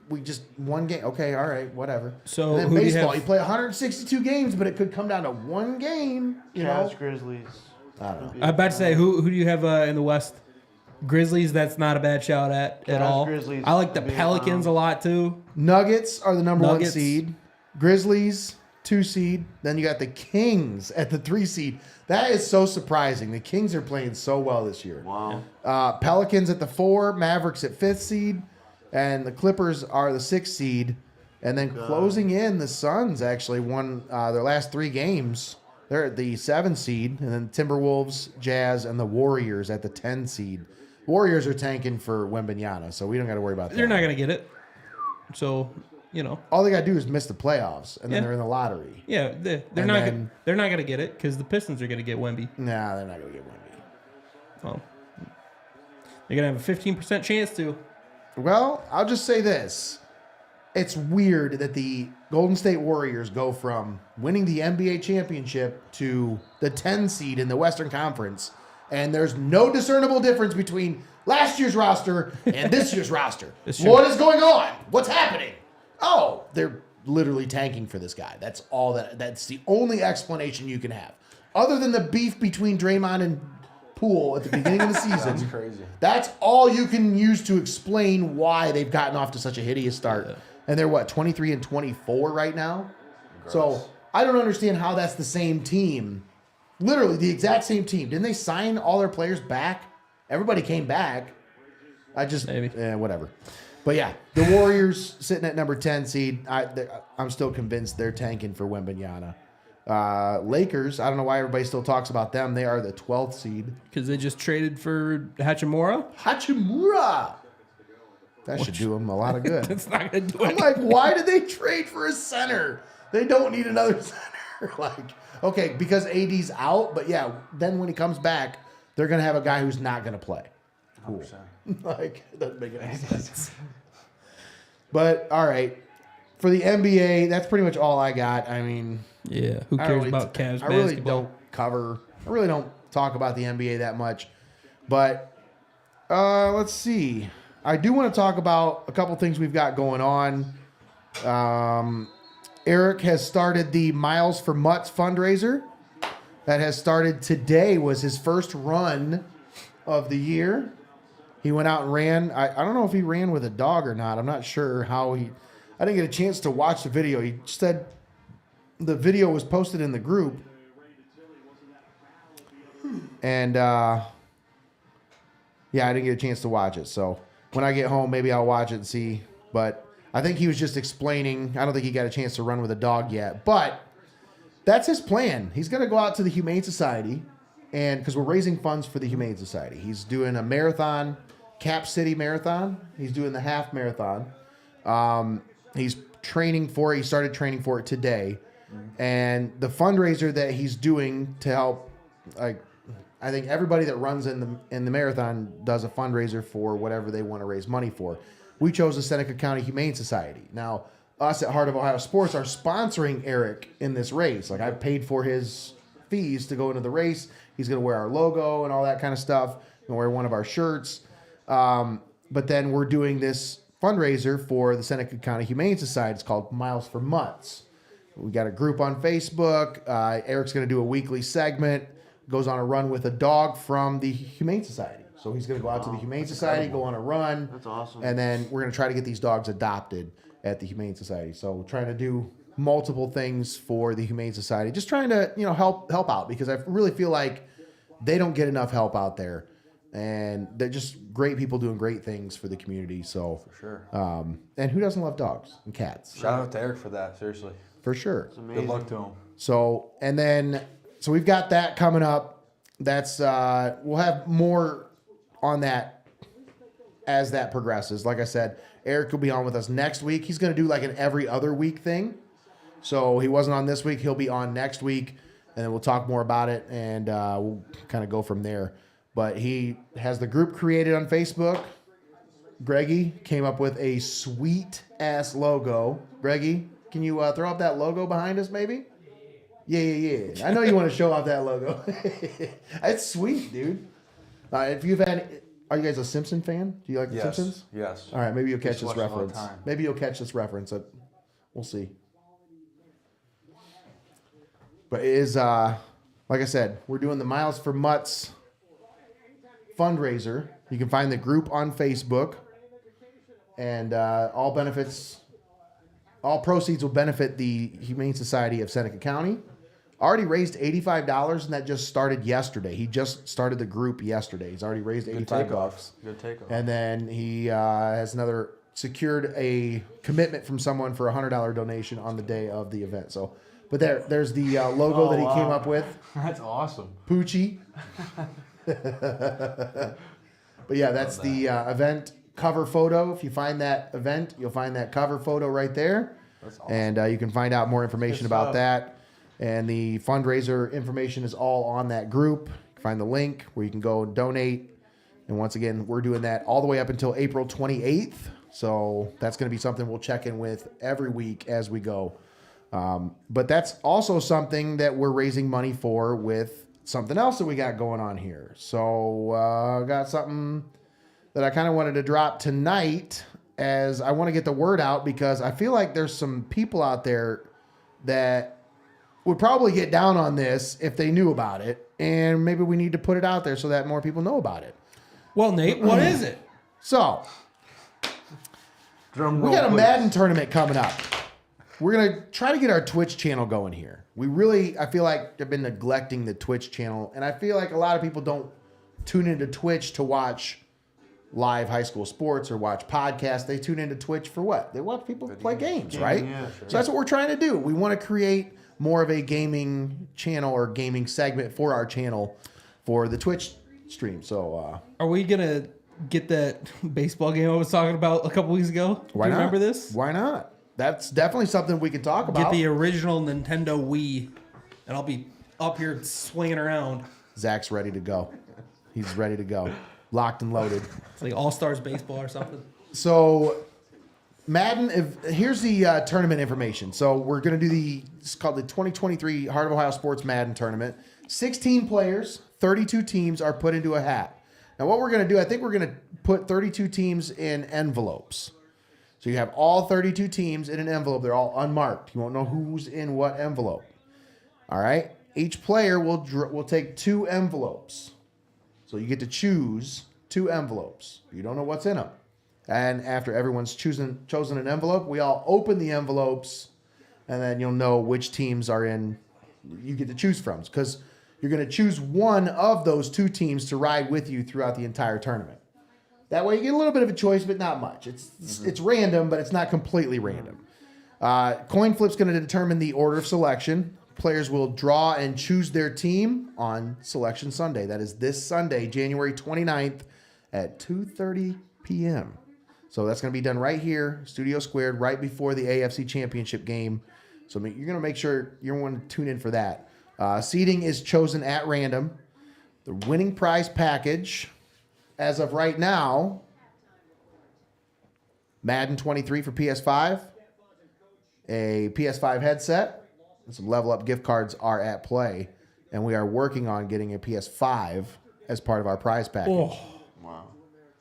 we just 1 game. Okay, all right, whatever. So and then who do you baseball, have? you play 162 games, but it could come down to 1 game. You know, Cavs, Grizzlies. I don't know. I'm about to say, who do you have in the West? Grizzlies, that's not a bad shout at Cavs, all. Grizzlies I like the would be, Pelicans a lot too. Nuggets are the number 1 Nuggets. seed. Grizzlies, 2 seed. Then you got the Kings at the 3 seed. That is so surprising. The Kings are playing so well this year. Wow. Pelicans at the 4, Mavericks at 5th seed, and the Clippers are the 6th seed. And then closing in, the Suns actually won their last 3 games. They're at the 7 seed, and then Timberwolves, Jazz, and the Warriors at the 10 seed. Warriors are tanking for Wembanyama, so we don't got to worry about that. They're not gonna get it. So All they got to do is miss the playoffs, and then Yeah. they're in the lottery. yeah, they're And not then- they're not gonna get it because the Pistons are gonna get Wemby. Nah, they're not going to get Wemby. Well, they're gonna have a 15% chance to. Well, I'll just say this. It's weird that the Golden State Warriors go from winning the NBA championship to the 10 seed in the Western Conference, and there's no discernible difference between last year's roster and this year's roster. It's true. What is going on? What's happening? Oh, they're literally tanking for this guy. That's all that's the only explanation you can have. Other than the beef between Draymond and Poole at the beginning of the season. That's crazy. That's all you can use to explain why they've gotten off to such a hideous start. Yeah. And they're 23 and 24 right now. So I don't understand how that's the same team. Literally the exact same team. Didn't they sign all their players back? Everybody came back. Maybe. Whatever. But yeah, the Warriors sitting at number 10 seed. I'm still convinced they're tanking for Wembanyama. Lakers, I don't know why everybody still talks about them. They are the 12th seed. Because they just traded for Hachimura? Hachimura. That should do them a lot of good. That's not going to do I'm it. like, why did they trade for a center? They don't need another center. Okay, because AD's out, but yeah, then when he comes back, they're going to have a guy who's not going to play. Cool. 100%. It doesn't make any sense. But, all right. For the NBA, that's pretty much all I got. I mean, Yeah, who I cares really- about Cavs I really basketball? I really don't talk about the NBA that much. But let's see. I do want to talk about a couple things we've got going on. Eric has started the Miles for Mutts fundraiser. That has started today, was his first run of the year. He went out and ran. I don't know if he ran with a dog or not. I'm not sure how he... I didn't get a chance to watch the video. He said the video was posted in the group. And, yeah, I didn't get a chance to watch it. So when I get home, maybe I'll watch it and see. But I think he was just explaining. I don't think he got a chance to run with a dog yet. But that's his plan. He's going to go out to the Humane Society, and because we're raising funds for the Humane Society. He's doing a marathon, Cap City Marathon. He's doing the half marathon. He's training for it. He started training for it today. And the fundraiser that he's doing to help, like, I think everybody that runs in the marathon does a fundraiser for whatever they want to raise money for. We chose the Seneca County Humane Society. Now, us at Heart of Ohio Sports are sponsoring Eric in this race. Like, I paid for his fees to go into the race. He's going to wear our logo and all that kind of stuff. He's going to wear one of our shirts. But then we're doing this fundraiser for the Seneca County Humane Society. It's called Miles for Mutts. We got a group on Facebook. Eric's going to do a weekly segment goes on a run with a dog from the Humane Society. So he's going to go out to the Humane Society, go on a run. That's awesome. And then we're going to try to get these dogs adopted at the Humane Society. So we're trying to do multiple things for the Humane Society, just trying to, help out, because I really feel like they don't get enough help out there. And they're just great people doing great things for the community. So For sure. and who doesn't love dogs and cats? Shout out to Eric for that, seriously. For sure. Good luck to him. So we've got that coming up. That's we'll have more on that as that progresses. Like I said, Eric will be on with us next week. He's going to do like an every other week thing. So he wasn't on this week. He'll be on next week, and then we'll talk more about it, and we'll kind of go from there. But he has the group created on Facebook. Greggy came up with a sweet-ass logo. Greggy, can you throw up that logo behind us, maybe? Yeah. I know you want to show off that logo. It's sweet, dude. If you've had... Are you guys a Simpson fan? Do you like the Simpsons? Yes. All right, maybe you'll catch this watch it all the reference. time. Maybe you'll catch this reference. We'll see. But it is, like I said, we're doing the Miles for Mutts fundraiser. You can find the group on Facebook. And all proceeds will benefit the Humane Society of Seneca County. Already raised $85, and that just started yesterday. He just started the group yesterday. He's already raised $85. Good takeoff. And then he has secured a commitment from someone for a $100 donation on the day of the event. So, but there's the logo that he came up with. That's awesome. Poochie. But yeah, that's the event cover photo. If you find that event, you'll find that cover photo right there. That's awesome. And you can find out more information about that. And the fundraiser information is all on that group. You can find the link where you can go and donate. And once again, we're doing that all the way up until April 28th. So that's going to be something we'll check in with every week as we go. But that's also something that we're raising money for with something else that we got going on here. So I got something that I kind of wanted to drop tonight, as I want to get the word out, because I feel like there's some people out there that would probably get down on this if they knew about it, and maybe we need to put it out there so that more people know about it. Well, Nate, what is it? So, Drum we roll, got a please. Madden tournament coming up. We're going to try to get our Twitch channel going here. I feel like I've been neglecting the Twitch channel, and I feel like a lot of people don't tune into Twitch to watch live high school sports or watch podcasts. They tune into Twitch for what? They watch people play games, right? Yeah, sure. So that's what we're trying to do. We want to create more of a gaming channel or gaming segment for our channel for the Twitch stream. So Are we going to get that baseball game I was talking about a couple weeks ago? why Do you not? remember this? Why not? That's definitely something we can talk about. Get the original Nintendo Wii, and I'll be up here swinging around. Zach's ready to go. He's ready to go. Locked and loaded. It's like All-Stars baseball or something. So Madden, here's the tournament information. So we're going to do it's called the 2023 Heart of Ohio Sports Madden Tournament. 16 players, 32 teams are put into a hat. Now what we're going to do, I think we're going to put 32 teams in envelopes. So you have all 32 teams in an envelope. They're all unmarked. You won't know who's in what envelope. All right? Each player will take 2 envelopes. So you get to choose 2 envelopes. You don't know what's in them. And after everyone's chosen an envelope, we all open the envelopes, and then you'll know which teams are in. You get to choose from, because you're going to choose one of those 2 teams to ride with you throughout the entire tournament. That way you get a little bit of a choice, but not much. It's random, but it's not completely random. Coin flip's going to determine the order of selection. Players will draw and choose their team on Selection Sunday. That is this Sunday, January 29th at 2:30 p.m. So that's going to be done right here, Studio Squared, right before the AFC Championship game. So you're going to make sure you want to tune in for that. Seating is chosen at random. The winning prize package, as of right now, Madden 23 for PS5, a PS5 headset, and some Level Up gift cards are at play. And we are working on getting a PS5 as part of our prize package. Oh, Wow.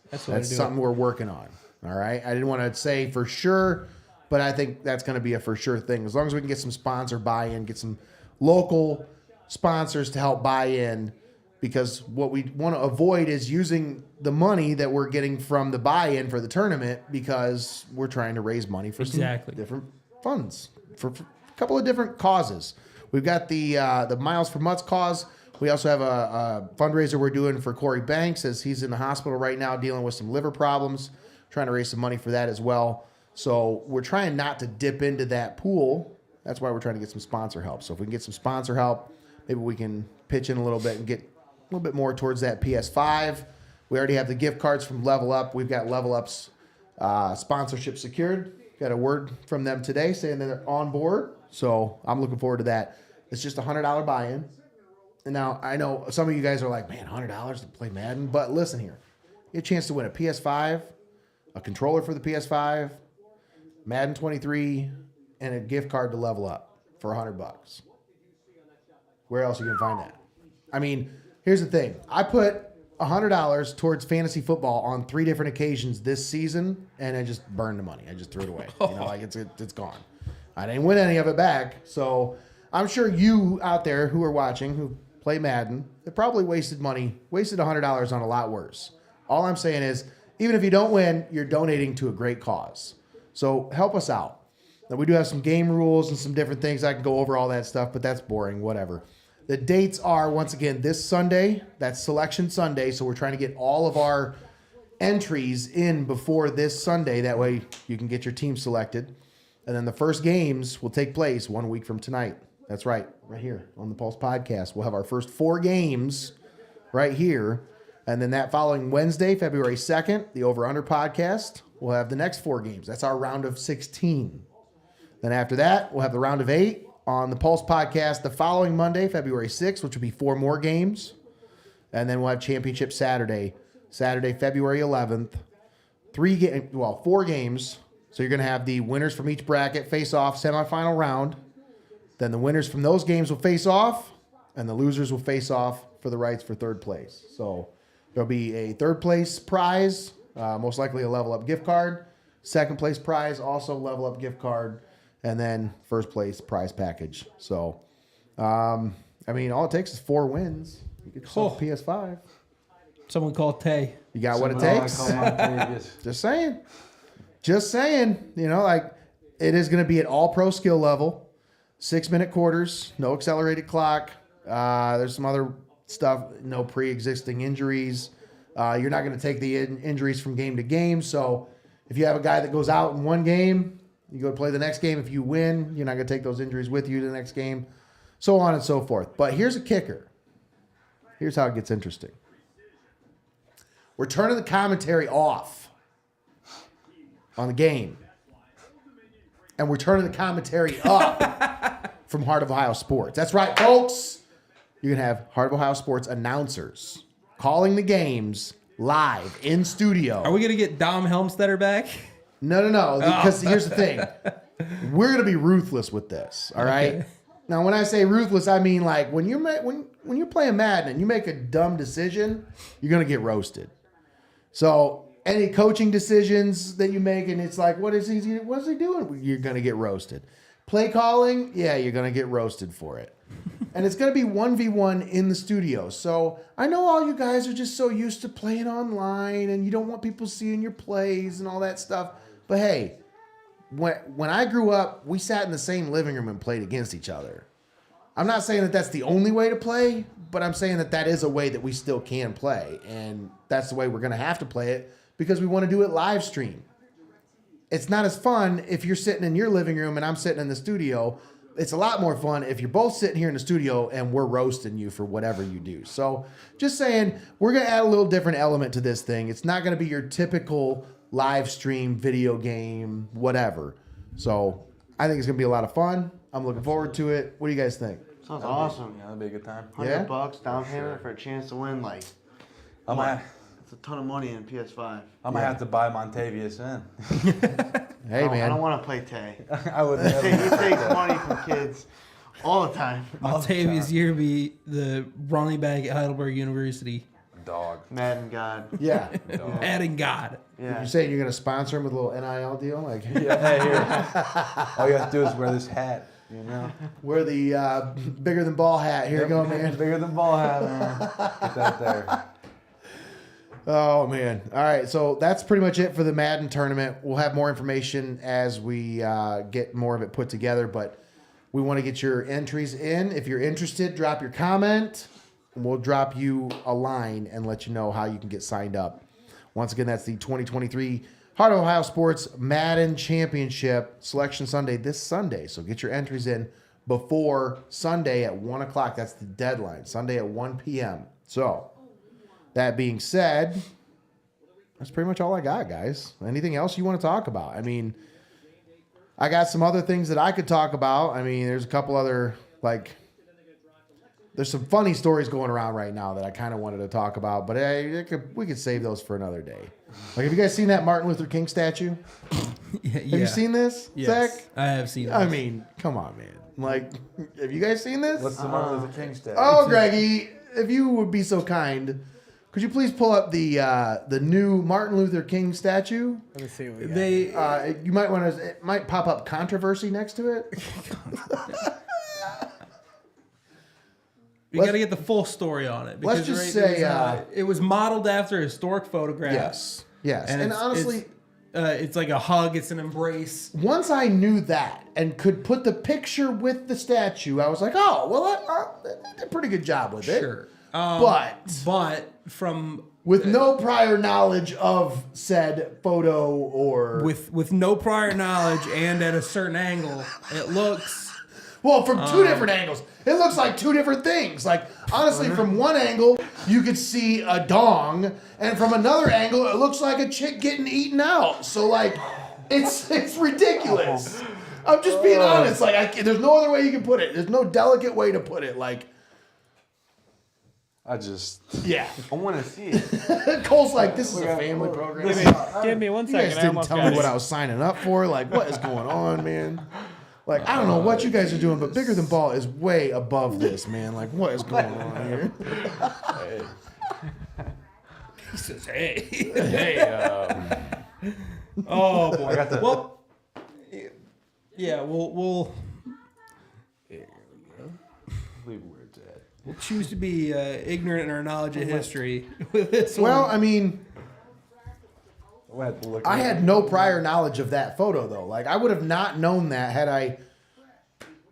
that's what That's I do. something we're working on. All right. I didn't want to say for sure, but I think that's going to be a for sure thing. As long as we can get some sponsor buy-in, get some local sponsors to help buy in, because what we want to avoid is using the money that we're getting from the buy-in for the tournament, because we're trying to raise money for some different funds for a couple of different causes. We've got the Miles for Mutts cause. We also have a fundraiser we're doing for Corey Banks, as he's in the hospital right now dealing with some liver problems, trying to raise some money for that as well. So we're trying not to dip into that pool. That's why we're trying to get some sponsor help. So if we can get some sponsor help, maybe we can pitch in a little bit and get a little bit more towards that PS5. We already have the gift cards from Level Up. We've got Level Up's sponsorship secured. Got a word from them today saying that they're on board. So I'm looking forward to that. It's just a $100 buy-in. And now I know some of you guys are like, man, $100 to play Madden. But listen here. You get a chance to win a PS5, a controller for the PS5, Madden 23, and a gift card to Level Up for $100. Where else are you going to find that? I mean, here's the thing. I put $100 towards fantasy football on 3 different occasions this season, and I just burned the money. I just threw it away. You know, like it's gone. I didn't win any of it back. So I'm sure you out there who are watching, who play Madden, they probably wasted $100 on a lot worse. All I'm saying is, even if you don't win, you're donating to a great cause. So help us out. Now, we do have some game rules and some different things. I can go over all that stuff, but that's boring, whatever. The dates are, once again, this Sunday. That's Selection Sunday, so we're trying to get all of our entries in before this Sunday. That way you can get your team selected. And then the first games will take place 1 week from tonight. That's right here on the Pulse Podcast. We'll have our first 4 games right here. And then that following Wednesday, February 2nd, the Over Under Podcast, we'll have the next 4 games. That's our round of 16. Then after that, we'll have the round of 8 on the Pulse Podcast the following Monday, February 6th, which will be 4 more games. And then we'll have Championship Saturday, February 11th. 4 games. So you're going to have the winners from each bracket face off semifinal round. Then the winners from those games will face off, and the losers will face off for the rights for third place. So there'll be a third place prize, most likely a Level Up gift card. Second place prize, also Level Up gift card. And then first place prize package. So, I mean, all it takes is 4 wins. You get yourself a PS5. Someone call Tay. You got what it takes? Just saying. You know, like, it is going to be at all pro skill level. 6-minute quarters, no accelerated clock. There's some other stuff, no pre-existing injuries. You're not going to take the injuries from game to game. So if you have a guy that goes out in one game, you go play the next game. If you win, you're not going to take those injuries with you to the next game, so on and so forth. But here's a kicker. Here's how it gets interesting. We're turning the commentary off on the game. And we're turning the commentary up from Heart of Ohio Sports. That's right, folks. You can have Heart of Ohio Sports announcers calling the games live in studio. Are we going to get Dom Helmstetter back? No. Because here's the thing. We're going to be ruthless with this, all right? Okay. Now, when I say ruthless, I mean like when you're playing Madden and you make a dumb decision, you're going to get roasted. So any coaching decisions that you make and it's like, what is he doing? You're going to get roasted. Play calling, yeah, you're going to get roasted for it. And it's going to be 1v1 in the studio. So I know all you guys are just so used to playing online and you don't want people seeing your plays and all that stuff. But hey, when I grew up, we sat in the same living room and played against each other. I'm not saying that that's the only way to play, but I'm saying that that is a way that we still can play. And that's the way we're going to have to play it because we want to do it live stream. It's not as fun if you're sitting in your living room and I'm sitting in the studio. It's a lot more fun if you're both sitting here in the studio and we're roasting you for whatever you do. So just saying, we're going to add a little different element to this thing. It's not going to be your typical live stream, video game, whatever. So I think it's going to be a lot of fun. I'm looking forward to it. What do you guys think? Sounds awesome. Yeah, that'd be a good time. $100 down payment for a chance to win, like, it's a ton of money in PS5. I might have to buy Montavious in. Hey, man. I don't want to play Tay. I would He never. takes money from kids all the time. Octavius Yearby, the running back at Heidelberg University. Dog. Madden God. Yeah. Adding God. Yeah. You're saying you're going to sponsor him with a little NIL deal? Like, Yeah, hey, here. All you have to do is wear this hat. You know, Wear the bigger than ball hat. Here you go, man. bigger than ball hat, man. Get that there. Oh, man. All right. So that's pretty much it for the Madden tournament. We'll have more information as we get more of it put together, but we want to get your entries in. If you're interested, drop your comment, and we'll drop you a line and let you know how you can get signed up. Once again, that's the 2023 Heart of Ohio Sports Madden Championship Selection Sunday this Sunday. So get your entries in before Sunday at 1 o'clock. That's the deadline. Sunday at 1 p.m. So that being said, that's pretty much all I got, guys. Anything else you want to talk about? I mean, I got some other things that I could talk about. I mean, there's a couple other, there's some funny stories going around right now that I kind of wanted to talk about, but we could save those for another day. Like, have you guys seen that Martin Luther King statue? Yeah. Have you seen this, Yes, Zach? I have seen it. I mean, come on, man. Like, have you guys seen this? What's the Martin Luther King statue? Oh, Greggy, if you would be so kind, could you please pull up the new Martin Luther King statue? Let me see what we got. You might want to. It might pop up controversy next to it. We got to get the full story on it. Let's just say it was modeled after a historic photograph. Yes, and it's, honestly, it's like a hug. It's an embrace. once I knew that and could put the picture with the statue, I was like, oh, well, they did a pretty good job with it. Sure. But from with no prior knowledge of said photo or with no prior knowledge and at a certain angle, it looks. well, from two different angles, it looks like two different things. Like, honestly, from one angle, you could see a dong, and from another angle, it looks like a chick getting eaten out. So, like, it's ridiculous. I'm just being honest. Like, there's no other way you can put it. There's no delicate way to put it. Like, yeah. I want to see it. Cole's like, this is a family program. Give me 1 You guys second. I didn't almost tell got me what it. I was signing up for. Like, what is going on, man? Like, I don't know what you guys are doing, but Bigger Than Ball is way above this, man. Like, what is going on here? He says, "Hey, Hey, oh boy." Well, yeah, we'll choose to be ignorant in our knowledge of history with this well, one. I mean, I had no prior knowledge of that photo, though. Like, I would have not known that had I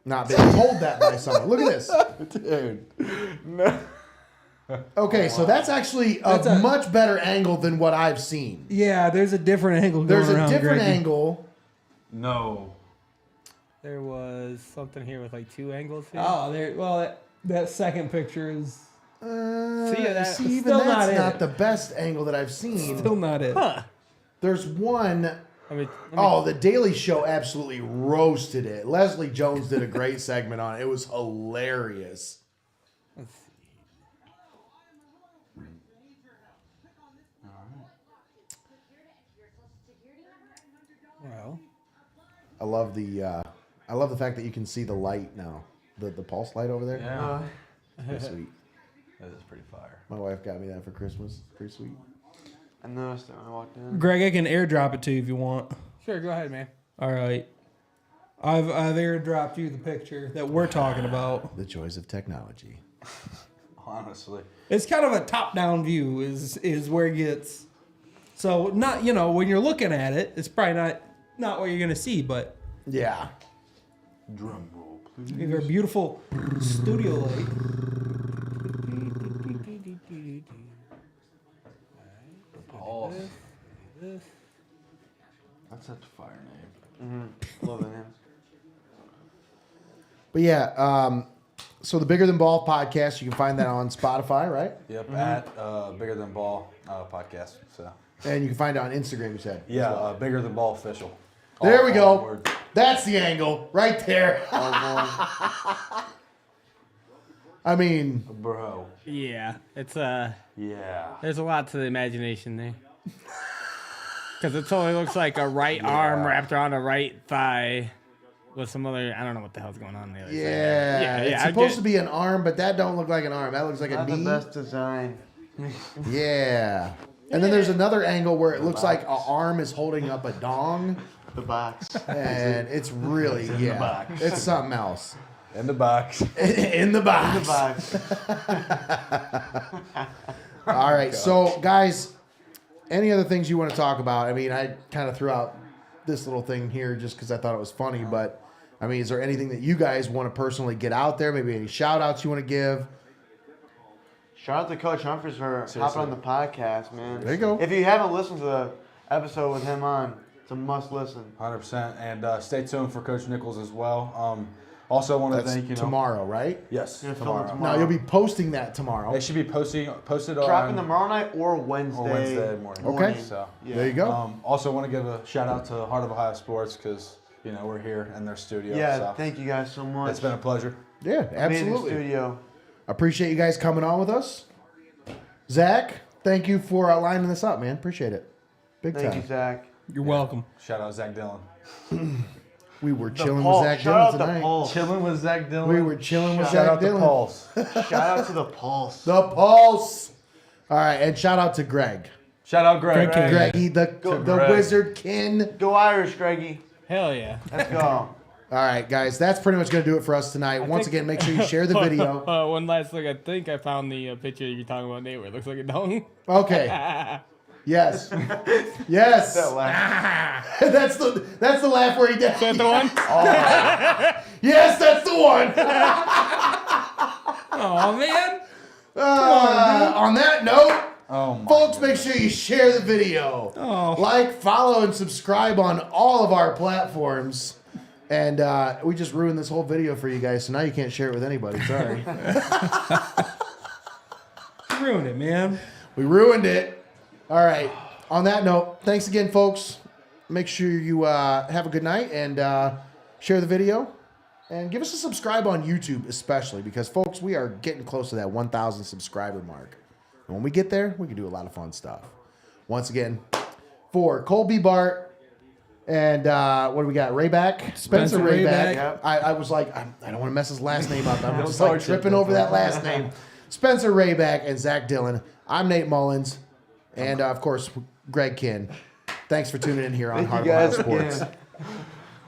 not been told that by someone. Look at this. Dude. No. Okay, so that's actually a much better angle than what I've seen. Yeah, there's a different angle. There's going a around, different Greggy. angle. No. There was something here with like 2 angles here. Oh, there. Well, that second picture is that's even still not that's it. not the best angle that I've seen. still not it. Huh. There's one. I mean, Oh, The Daily Show absolutely roasted it. Leslie Jones did a great segment on it. It was hilarious. let's see. Well, I love the fact that you can see the light now. The pulse light over there. Yeah. Pretty sweet. That is pretty fire. My wife got me that for Christmas. Pretty sweet. I noticed that when I walked in. Greg, I can airdrop it to you if you want. sure, go ahead, man. All right. I've airdropped you the picture that we're talking about. The joys of technology. Honestly. It's kind of a top-down view is where it gets. So not, when you're looking at it, it's probably not what you're going to see, but Yeah. Drum roll, please. you have a beautiful studio light. Oh, This. that's such a fire name. Love the name. But yeah, so the Bigger Than Ball podcast, you can find that on Spotify, right? Yep, at Bigger Than Ball podcast. So And you can find it on Instagram, you said. yeah, Bigger Than Ball official. There we All go. word. That's the angle right there. I mean, Bro. Yeah, it's Yeah. there's a lot to the imagination there. Because it totally looks like a right arm wrapped around a right thigh with some other, I don't know what the hell's going on there. yeah, it's supposed to be an arm, but that don't look like an arm. That looks like a Not the knee. best design. Yeah. And then there's another angle where it looks like an arm is holding up a dong. The box. and it's really it's something else. In the box. In the box. The box. All right, so guys, any other things you want to talk about? I mean, I kind of threw out this little thing here just because I thought it was funny, but I mean, is there anything that you guys want to personally get out there? Maybe any shout outs you want to give? Shout out to Coach Humphries for hopping on the podcast, man. There you go. If you haven't listened to the episode with him on, it's a must listen. 100%. And stay tuned for Coach Nichols as well. Also want to That's thank, tomorrow, right? Yes, You're gonna film it tomorrow. tomorrow. No, you'll be posting that tomorrow. They should be posted Dropping on tomorrow night or Wednesday. morning. Okay. So, Yeah. There you go. also want to give a shout out to Heart of Ohio Sports because, we're here in their studio. Yeah, so thank you guys so much. it's been a pleasure. Yeah, Amazing absolutely. studio. Appreciate you guys coming on with us. Zach, thank you for lining this up, man. Appreciate it. Big Thank time. you, Zach. You're welcome. Shout out Zach Dillon. We were The chilling with Pulse. Zach Shout Dillon out the tonight. Pulse. Chilling with Zach Dillon. We were chilling with Shout Zach Shout out to Dillon. Pulse. Shout out to the Pulse. The Pulse. All right, and shout out to Greg. Shout out Greg. Greg. Greggy, the Greg. wizard kin. Go Irish, Greggy. Hell yeah. Let's go. All right, guys, that's pretty much going to do it for us tonight. Once again, make sure you share the video. One last look. I think I found the picture you're talking about, Nate, where it looks like a dong. Okay. Yes. Yes. That laugh. that's the laugh where he did. Is that the one? Yes, that's the one. Oh man. On that note, Oh my folks, make sure you share the video. Oh. Like, follow, and subscribe on all of our platforms. And we just ruined this whole video for you guys, so now you can't share it with anybody. Sorry. You ruined it, man. We ruined it. All right. On that note, thanks again, folks. Make sure you have a good night and share the video. And give us a subscribe on YouTube, especially, because, folks, we are getting close to that 1,000 subscriber mark. And when we get there, we can do a lot of fun stuff. Once again, for Cole Bibart and what do we got? Hrabak? Spencer Hrabak. Hrabak. Yep. I was like, I don't want to mess his last name up. I'm Don't just like torture tripping him. over that last name. Spencer Hrabak and Zach Dillon. I'm Nate Mullins. And, of course, Greg Kinn. Thanks for tuning in here on Thank Heart you of Ohio guys Sports. again.